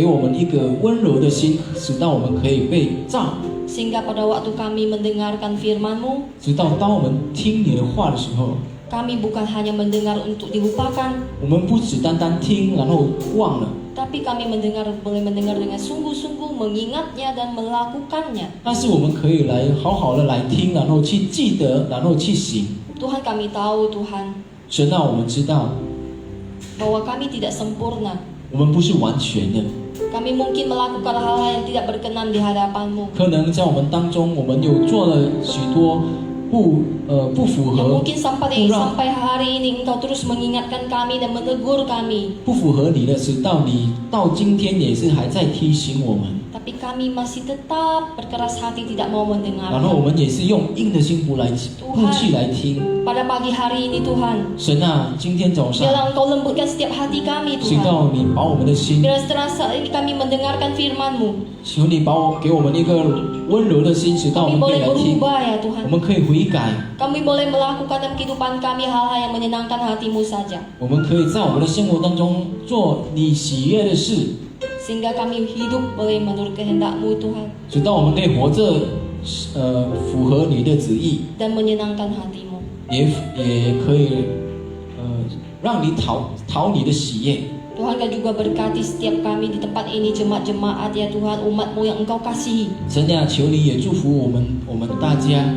我们一个温柔的心，使到我们可以被造， Sehingga pada waktu kami mendengarkan firman-Mu, 直到当我们听你的话的时候， kami bukan hanya mendengar untuk dilupakan, 我们不只单单听然后忘了， tapi kami boleh mendengar dengan sungguh-sungguh, mengingatnya dan melakukannya. 但是我们可以来好好的来听，然后去记得，然后去行。 Tuhan, kami tahu Tuhan 神啊，我们知道 bahwa kami tidak sempurna. 我们不是完全的， Kami mungkin melakukan hal-hal yang tidak berkenan di hadapan-Mu. 可能在我们当中，我们有做了许多不符 Yang 合 mungkin sampai hari ini Engkau terus mengingatkan kami dan menegur kami. 不符合你的，直到你到今天也是还在提醒我们， Tapi kami masih tetap berkeras hati tidak mau 然后我 mendengar. 们也是用硬的心不去来听。 Pada pagi hari ini Tuhan, 神啊，今天早上， biarlah Engkau lembutkan setiap hati kami 使 Tuhan. 到你把我们的心， Biarlah setelah saat ini kami mendengarkan firman-Mu, 求你给我们一个温柔的心，使到我 kami 们可以 boleh 来听， berubah ya 我 Tuhan. 们可以悔改， Kami boleh melakukan dalam kehidupan kami hal-hal yang menyenangkan hati-Mu saja. 我们可以在我们的生活当中做你喜悦的事， Sehingga kami hidup boleh menurut kehendak-Mu Tuhan. 直到我们可以活着符合你的旨意， dan menyenangkan hatimu. 也可以让你讨你的喜悦。 Tuhan Kau juga berkati setiap kami di tempat ini, jemaat-jemaat ya Tuhan, umat-Mu yang Engkau kasihi. 神啊，求你也祝福我们大家，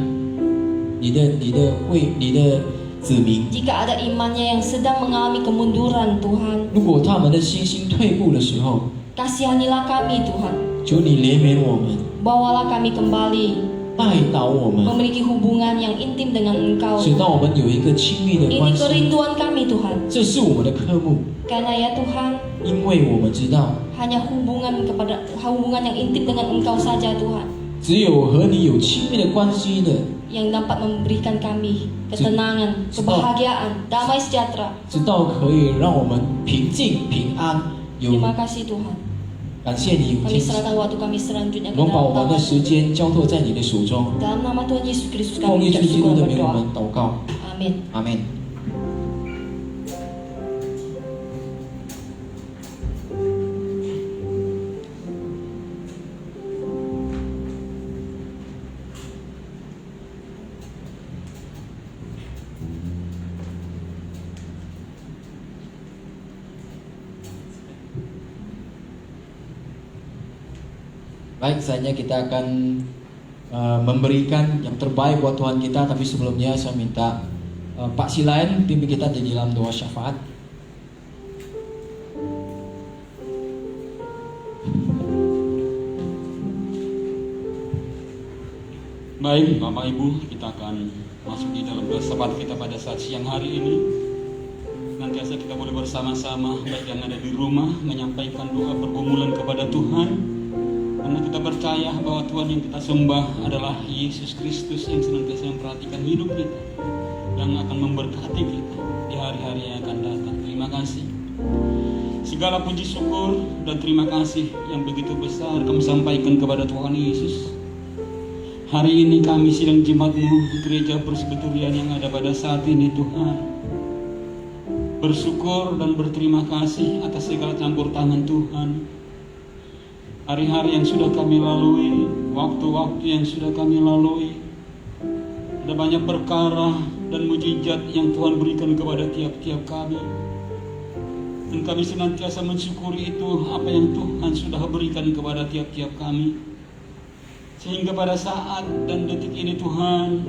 你的子民。 Jika ada imannya yang sedang mengalami kemunduran Tuhan, 如果他们的信心退步的时候， kasihanilah kami Tuhan. 求你怜悯我们， Bawalah kami kembali 带导我们， memiliki hubungan yang intim dengan Engkau. 使到我们有一个亲密的 Ini 关系。 kerinduan kami Tuhan. 这是我们的科目， Karena ya Tuhan, 因为我们知道， hanya hubungan yang intim dengan Engkau saja Tuhan, 只有和你有亲密的关系的， yang dapat memberikan kami ketenangan, kebahagiaan, damai sejahtera. 直到可以让我们平静平安。有 Terima kasih Tuhan. 感谢你， Kami serahkan waktu kami selanjutnya ke 能把我 dalam 们的 tangan. 时间交托在你的手中。 Dalam nama Tuhan Yesus Kristus 奉 kami 耶稣基 bersyukur 督的 dan 名，我 berdoa. 们祷告， Amin. 阿门。 Baik, selanjutnya kita akan memberikan yang terbaik buat Tuhan kita. Tapi sebelumnya saya minta Pak Silayan pimpin kita di dalam doa syafaat. Baik, Bapak Ibu, kita akan masuk di dalam doa syafaat kita pada saat siang hari ini. Nantiasa kita boleh bersama-sama, baik yang ada di rumah, menyampaikan doa pergumulan kepada Tuhan. Karena kita percaya bahwa Tuhan yang kita sembah adalah Yesus Kristus yang senantiasa memperhatikan hidup kita, yang akan memberkati kita di hari-hari yang akan datang. Terima kasih. Segala puji syukur dan terima kasih yang begitu besar kami sampaikan kepada Tuhan Yesus. Hari ini kami sidang jemaat-Mu Gereja Presbyterian yang ada pada saat ini Tuhan, bersyukur dan berterima kasih atas segala campur tangan Tuhan. Hari-hari yang sudah kami lalui, waktu-waktu yang sudah kami lalui, ada banyak perkara dan mujizat yang Tuhan berikan kepada tiap-tiap kami. Dan kami senantiasa mensyukuri itu apa yang Tuhan sudah berikan kepada tiap-tiap kami. Sehingga pada saat dan detik ini Tuhan,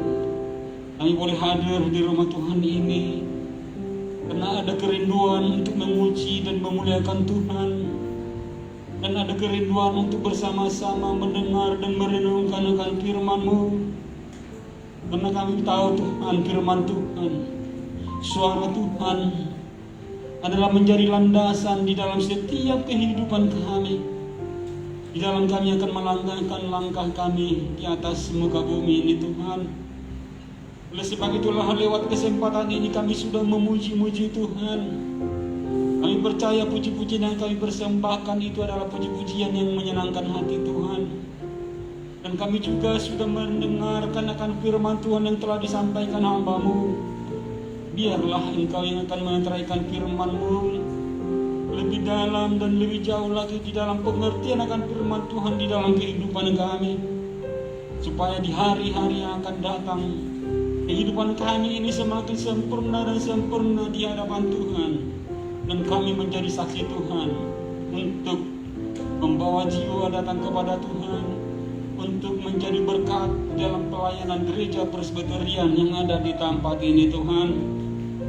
kami boleh hadir di rumah Tuhan ini karena ada kerinduan untuk memuji dan memuliakan Tuhan, dan ada kerinduan untuk bersama-sama mendengar dan merenungkan akan firman-Mu. Karena kami tahu Tuhan, firman Tuhan, suara Tuhan adalah menjadi landasan di dalam setiap kehidupan kami. Di dalam kami akan melangkahkan langkah kami di atas muka bumi ini Tuhan. Oleh sebab itulah lewat kesempatan ini kami sudah memuji-muji Tuhan. Kami percaya puji-pujian yang kami persembahkan itu adalah puji-pujian yang menyenangkan hati Tuhan. Dan kami juga sudah mendengarkan akan firman Tuhan yang telah disampaikan hamba-Mu. Biarlah Engkau yang akan meneraikan firman-Mu lebih dalam dan lebih jauh lagi di dalam pengertian akan firman Tuhan di dalam kehidupan kami, supaya di hari-hari yang akan datang kehidupan kami ini semakin sempurna dan sempurna di hadapan Tuhan, dan kami menjadi saksi Tuhan untuk membawa jiwa datang kepada Tuhan, untuk menjadi berkat dalam pelayanan gereja Presbyterian yang ada di tempat ini Tuhan.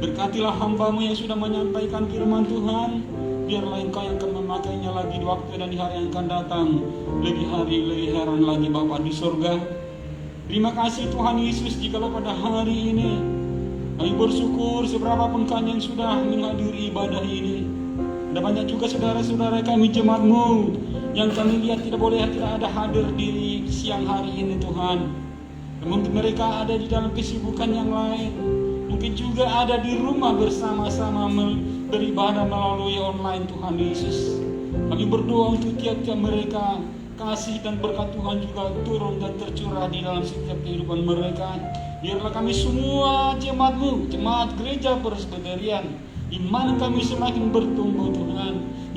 Berkatilah hamba-Mu yang sudah menyampaikan firman Tuhan. Biarlah Engkau yang akan memakainya lagi di waktu dan di hari yang akan datang. Lebih hari, lebih heran lagi Bapa di surga. Terima kasih Tuhan Yesus, jikalau pada hari ini kami bersyukur seberapapun kami yang sudah menghadiri ibadah ini. Ada banyak juga saudara-saudara kami jemaat-Mu yang kami lihat tidak ada hadir di siang hari ini Tuhan. Mungkin mereka ada di dalam kesibukan yang lain. Mungkin juga ada di rumah bersama-sama beribadah melalui online Tuhan Yesus. Kami berdoa untuk tiap-tiap mereka, kasih dan berkat Tuhan juga turun dan tercurah di dalam setiap kehidupan mereka. Biarlah kami semua jemaat-Mu, jemaat gereja Presbyterian, iman kami semakin bertumbuh Tuhan,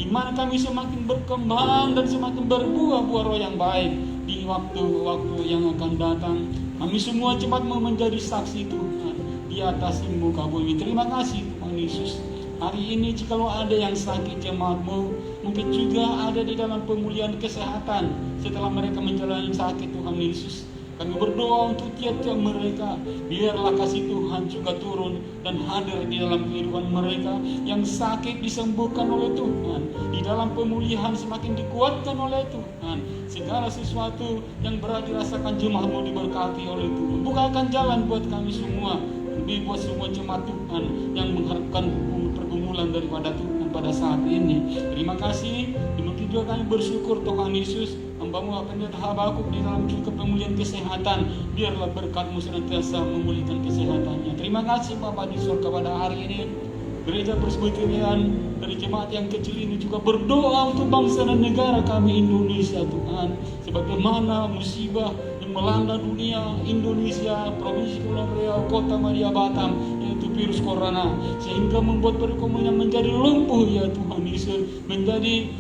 iman kami semakin berkembang dan semakin berbuah-buah roh yang baik. di waktu-waktu yang akan datang. Kami semua cepat mau menjadi saksi Tuhan di atas muka bumi. Terima kasih Tuhan Yesus. Hari ini jikalau ada yang sakit jemaat-Mu, mungkin juga ada di dalam pemulihan kesehatan setelah mereka menjalani sakit Tuhan Yesus. Kami berdoa untuk tiap-tiap mereka, biarlah kasih Tuhan juga turun dan hadir di dalam kehidupan mereka. Yang sakit disembuhkan oleh Tuhan, di dalam pemulihan semakin dikuatkan oleh Tuhan. Segala sesuatu yang berat dirasakan jemaat-Mu diberkati oleh Tuhan. Bukakan jalan buat kami semua, lebih buat semua jemaat Tuhan yang mengharapkan pergumulan daripada Tuhan pada saat ini. Terima kasih. Demikian juga kami bersyukur Tuhan Yesus, hamba-Mu Pendeta Habakuk di dalam juga pemulihan kesehatan. Biarlah berkat-Mu senantiasa memulihkan kesehatannya. Terima kasih Bapa di surga pada hari ini. Gereja Presbyterian dari jemaat yang kecil ini juga berdoa untuk bangsa dan negara kami Indonesia Tuhan. Sebagaimana musibah yang melanda dunia Indonesia, Provinsi Kepulauan Riau, Kota Madia Batam, yaitu virus corona, sehingga membuat perekonomian menjadi lumpuh ya Tuhan Yesus, menjadi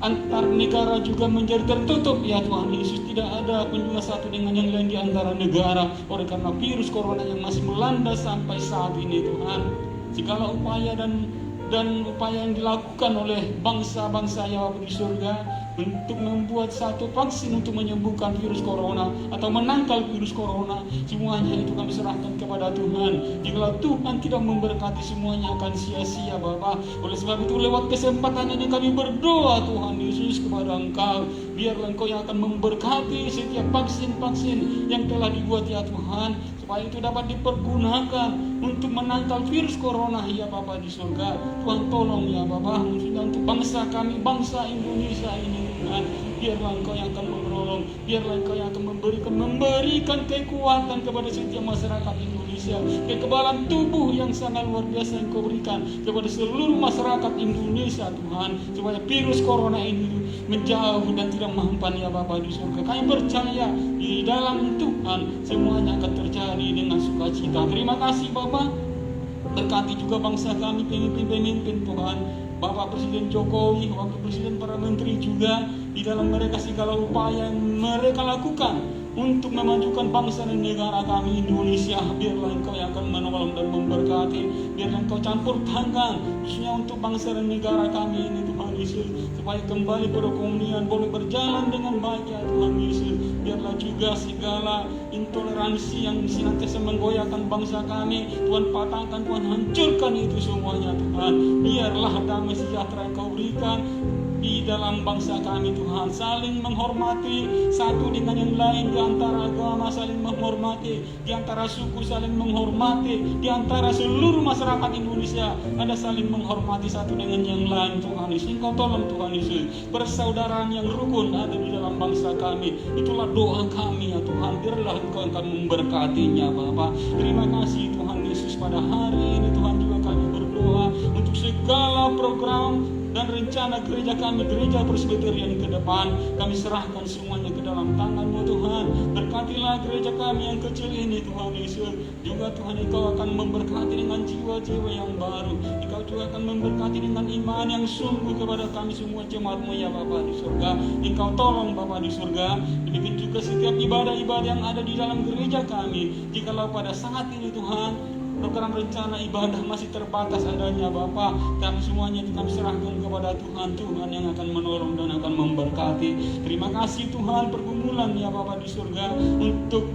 antar negara juga menjadi tertutup ya Tuhan Yesus. Tidak ada kunjungan satu dengan yang lain di antara negara oleh karena virus corona yang masih melanda sampai saat ini Tuhan. Segala upaya dan upaya yang dilakukan oleh bangsa-bangsa yang di surga untuk membuat satu vaksin untuk menyembuhkan virus corona atau menangkal virus corona, semuanya itu kami serahkan kepada Tuhan. Jika Tuhan tidak memberkati, semuanya akan sia-sia Bapa. Oleh sebab itu lewat kesempatan ini kami berdoa Tuhan Yesus kepada Engkau, biarlah Engkau yang akan memberkati setiap vaksin-vaksin yang telah dibuat ya Tuhan, supaya itu dapat dipergunakan untuk menangkal virus corona ya Bapa di surga. Tuhan tolong ya Bapa, khususnya untuk bangsa kami, bangsa Indonesia ini Tuhan. Biarlah Engkau yang akan menolong, biarlah Engkau yang akan memberikan kekuatan kepada setiap masyarakat Indonesia, kekebalan tubuh yang sangat luar biasa Engkau berikan kepada seluruh masyarakat Indonesia Tuhan, supaya virus corona ini menjauh dan tidak mempan ya Bapa di surga. Kami percaya di dalam Tuhan semuanya akan terjadi dengan sukacita. Terima kasih Bapa. Berkati juga bangsa kami, pemimpin-pemimpin Tuhan, Bapak Presiden Jokowi, Wakil Presiden, para menteri juga, di dalam mereka segala upaya yang mereka lakukan untuk memajukan bangsa dan negara kami Indonesia. Biarlah Engkau yang akan menolong dan memberkati, biarlah Engkau campur tangan khususnya untuk bangsa dan negara kami ini Tuhan Yesus, supaya kembali perekonomian boleh berjalan dengan baik ya Tuhan Yesus. Biarlah juga segala intoleransi yang senantiasa menggoyahkan bangsa kami, Tuhan patahkan, Tuhan hancurkan itu semuanya Tuhan. Biarlah damai sejahtera yang Kau berikan di dalam bangsa kami Tuhan, saling menghormati satu dengan yang lain, di antara agama saling menghormati, di antara suku saling menghormati, di antara seluruh masyarakat Indonesia ada saling menghormati satu dengan yang lain Tuhan Yesus. Engkau tolong Tuhan Yesus, persaudaraan yang rukun ada di dalam bangsa kami. Itulah doa kami ya Tuhan, biarlah Engkau akan memberkatinya Bapa. Terima kasih Tuhan Yesus, pada hari ini Tuhan juga kami berdoa untuk segala program dan rencana gereja kami, Gereja Presbyterian ke depan, kami serahkan semuanya ke dalam tangan-Mu Tuhan. Berkatilah gereja kami yang kecil ini Tuhan Yesus. Juga Tuhan Engkau akan memberkati dengan jiwa-jiwa yang baru. Engkau juga akan memberkati dengan iman yang sungguh kepada kami semua jemaat-Mu ya Bapa di surga. Engkau tolong Bapa di surga. Demikian juga setiap ibadah-ibadah yang ada di dalam gereja kami. Jikalau pada saat ini Tuhan program rencana ibadah masih terbatas adanya Bapa, kami semuanya kami serahkan kepada Tuhan, Tuhan yang akan menolong dan akan memberkati. Terima kasih Tuhan, pergumulan ya Bapa di surga untuk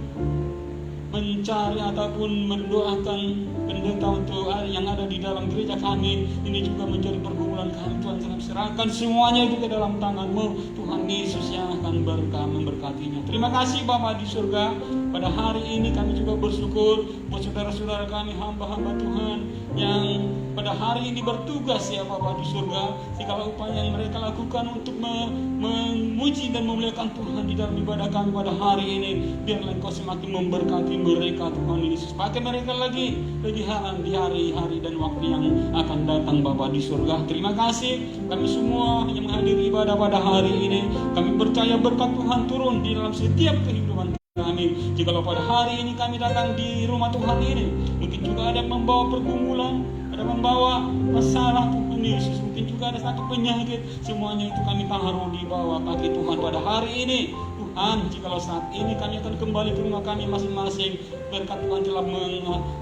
mencari ataupun mendoakan pendeta untuk yang ada di dalam gereja kami, ini juga menjadi pergumulan kami Tuhan. Kami serahkan semuanya itu ke dalam tangan-Mu Tuhan Yesus yang akan memberkatinya. Terima kasih Bapa di surga. Pada hari ini kami juga bersyukur buat saudara-saudara kami, hamba-hamba Tuhan yang pada hari ini bertugas ya Bapa di surga. Segala upaya yang mereka lakukan untuk memuji dan memuliakan Tuhan di dalam ibadah kami pada hari ini, biarlah Engkau semakin memberkati mereka Tuhan Yesus. Pakai mereka lagi di hari-hari dan waktu yang akan datang Bapa di surga. Terima kasih kami semua yang menghadiri ibadah pada hari ini. Kami percaya berkat Tuhan turun di dalam setiap kehidupan kami. Jikalau pada hari ini kami datang di rumah Tuhan ini, mungkin juga ada yang membawa pergumulan, ada membawa masalah Tuhan Yesus, mungkin juga ada satu penyakit, semuanya itu kami taruh di bawah kaki Tuhan pada hari ini. Tuhan, jikalau saat ini kami akan kembali ke rumah kami masing-masing, berkat Tuhan telah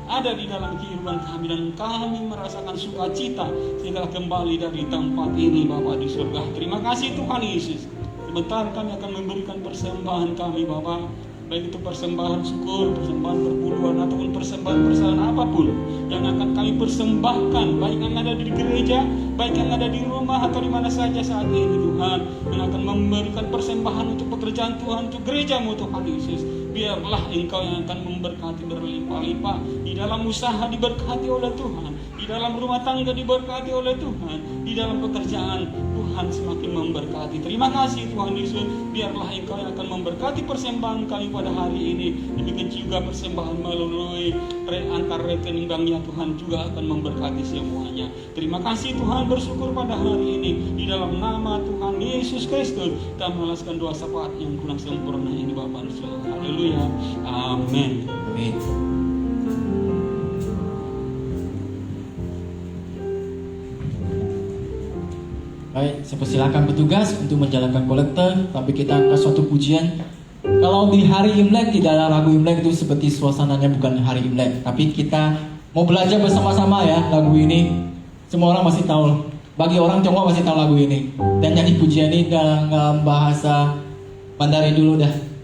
ada di dalam kehidupan kami, dan kami merasakan sukacita setelah kembali dari tempat ini Bapa di surga. Terima kasih Tuhan Yesus. Sebentar kami akan memberikan persembahan kami Bapa, baik itu persembahan syukur, persembahan perpuluhan, ataupun persembahan apapun yang akan kami persembahkan, baik yang ada di gereja, baik yang ada di rumah atau di mana saja saat ini Tuhan, yang akan memberikan persembahan untuk pekerjaan Tuhan, untuk gerejamu Tuhan Yesus. Biarlah Engkau yang akan memberkati berlimpah-limpah, di dalam usaha diberkati oleh Tuhan, di dalam rumah tangga diberkati oleh Tuhan, di dalam pekerjaan Tuhan semakin memberkati. Terima kasih Tuhan Yesus. Biarlah Engkau yang akan memberkati persembahan kami pada hari ini. Demikian juga persembahan melalui antar rekening banknya Tuhan juga akan memberkati semuanya. Terima kasih Tuhan, bersyukur pada hari ini. Di dalam nama Tuhan Yesus Kristus kita mengalaskan doa syafaat yang kurang sempurna ini Bapa di surga. Haleluya. Amin. Amin. Baik, saya persilakan petugas untuk menjalankan kolektor, tapi kita angkat suatu pujian. Kalau di hari Imlek tidak ada lagu Imlek, itu seperti suasananya bukan hari Imlek, tapi kita mau belajar bersama-sama ya lagu ini. Semua orang masih tahu, bagi orang Tionghoa masih tahu lagu ini. Dan nyanyi pujian ini dalam bahasa Mandarin dulu dah.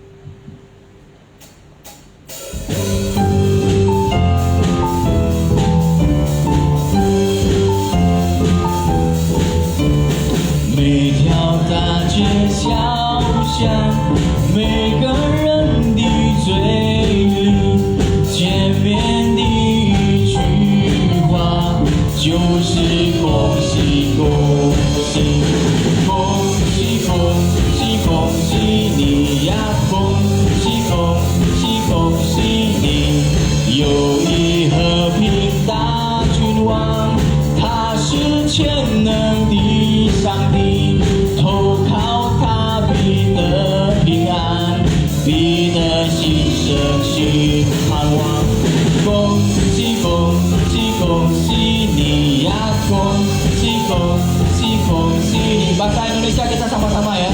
Bahasa Indonesia kita sama-sama ya.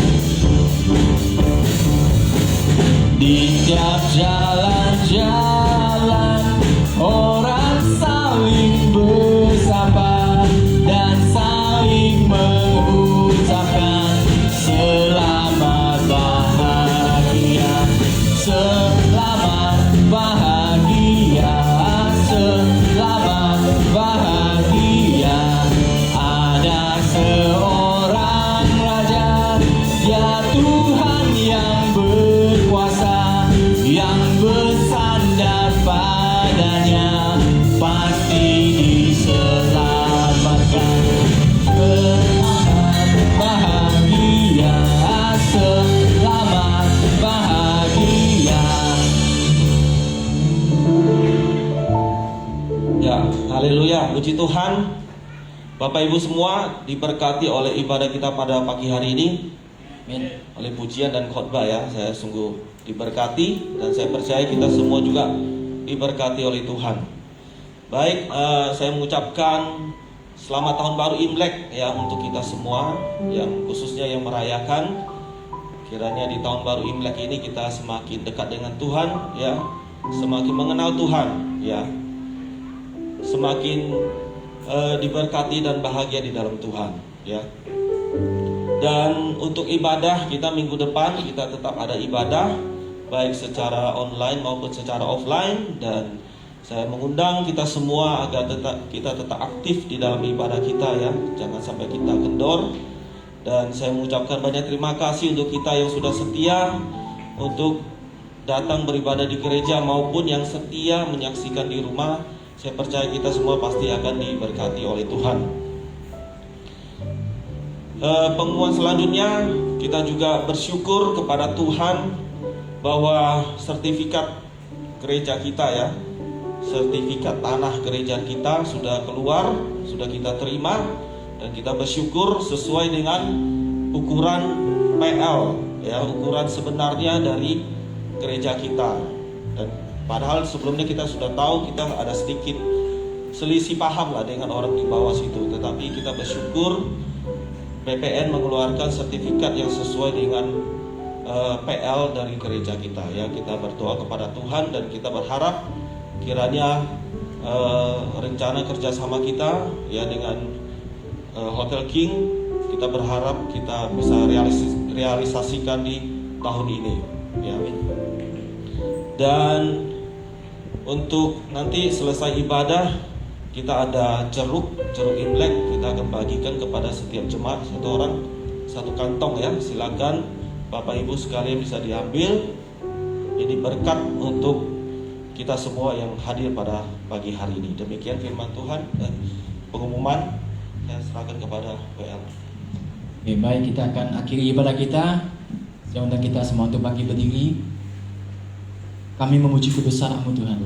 Di tiap jalan-jalan orang saling bersapa dan saling mengucapkan selamat bahagia, selamat bahagia, selamat bahagia. Ada seorang raja, ya Tuhan yang berkuasa, yang bersandar padanya pasti diselamatkan. Selamat bahagia, selamat bahagia. Ya, haleluya, puji Tuhan. Bapak Ibu semua diberkati oleh ibadah kita pada pagi hari ini. Amin. Oleh pujian dan khotbah ya, saya sungguh diberkati dan saya percaya kita semua juga diberkati oleh Tuhan. Baik, saya mengucapkan selamat tahun baru Imlek ya untuk kita semua, yang khususnya yang merayakan. Kiranya di tahun baru Imlek ini kita semakin dekat dengan Tuhan ya, semakin mengenal Tuhan ya, semakin diberkati dan bahagia di dalam Tuhan ya. Dan untuk ibadah kita minggu depan kita tetap ada ibadah, baik secara online maupun secara offline, dan saya mengundang kita semua agar kita tetap aktif di dalam ibadah kita ya, jangan sampai kita kendor. Dan saya mengucapkan banyak terima kasih untuk kita yang sudah setia untuk datang beribadah di gereja maupun yang setia menyaksikan di rumah. Saya percaya kita semua pasti akan diberkati oleh Tuhan. Pengumuman selanjutnya, kita juga bersyukur kepada Tuhan bahwa sertifikat gereja kita ya, sertifikat tanah gereja kita sudah keluar, sudah kita terima, dan kita bersyukur sesuai dengan ukuran PL ya, ukuran sebenarnya dari gereja kita. Dan padahal sebelumnya kita sudah tahu kita ada sedikit selisih paham lah dengan orang di bawah situ, tetapi kita bersyukur BPN mengeluarkan sertifikat yang sesuai dengan PL dari gereja kita ya. Kita berdoa kepada Tuhan dan kita berharap kiranya rencana kerjasama kita ya dengan Hotel King, kita berharap kita bisa realisasikan di tahun ini ya. Dan untuk nanti selesai ibadah kita ada jeruk Imlek, kita akan bagikan kepada setiap jemaat satu orang satu kantong ya. Silakan Bapak Ibu sekalian bisa diambil. Ini berkat untuk kita semua yang hadir pada pagi hari ini. Demikian firman Tuhan dan pengumuman saya serahkan kepada WL. Oke, baik, kita akan akhiri ibadah kita. Saya undang kita semua untuk bangkit berdiri. Kami memuji kebesaran-Mu Tuhan.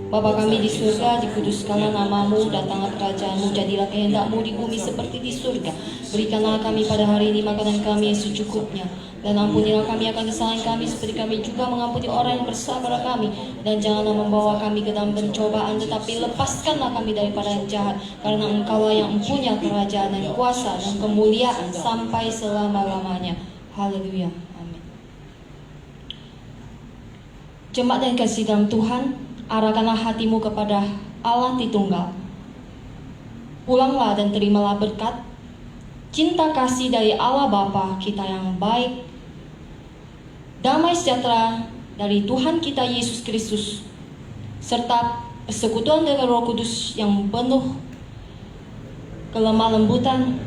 Bapa kami di surga, dikuduskanlah nama-Mu, datanglah kerajaan-Mu, jadilah kehendak-Mu di bumi seperti di surga. Berikanlah kami pada hari ini makanan kami yang secukupnya, dan ampunilah kami akan kesalahan kami seperti kami juga mengampuni orang yang bersalah pada kami. Dan janganlah membawa kami ke dalam pencobaan, tetapi lepaskanlah kami daripada yang jahat, karena Engkau-lah yang mempunyai kerajaan dan kuasa dan kemuliaan sampai selama-lamanya. Haleluya. Amin. Jemaat dan kasih dalam Tuhan, arahkanlah hatimu kepada Allah Tritunggal. Pulanglah dan terimalah berkat, cinta kasih dari Allah Bapa kita yang baik, damai sejahtera dari Tuhan kita Yesus Kristus, serta persekutuan dengan Roh Kudus yang penuh kelemah lembutan,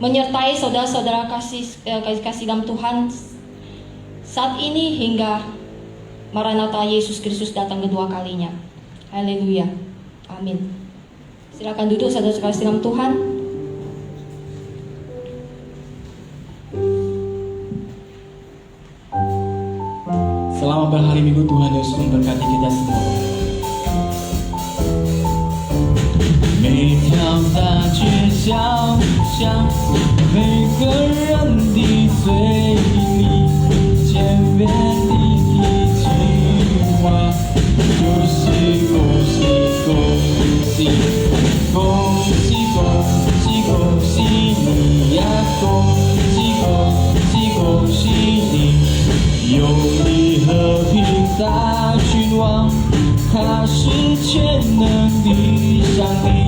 menyertai saudara-saudara kasih dalam Tuhan saat ini hingga Maranatha Yesus Kristus datang kedua kalinya. Haleluya. Amin. Silakan duduk saudara-saudara dalam Tuhan. Selama berhari Minggu Tuhan Yesus memberkati kita semua. 每条大街小巷，每个人的嘴里，见面的一句话，就是恭喜恭喜，恭喜恭喜恭喜你呀，恭喜恭喜恭喜你，有你和平大君王，他是全能的上帝。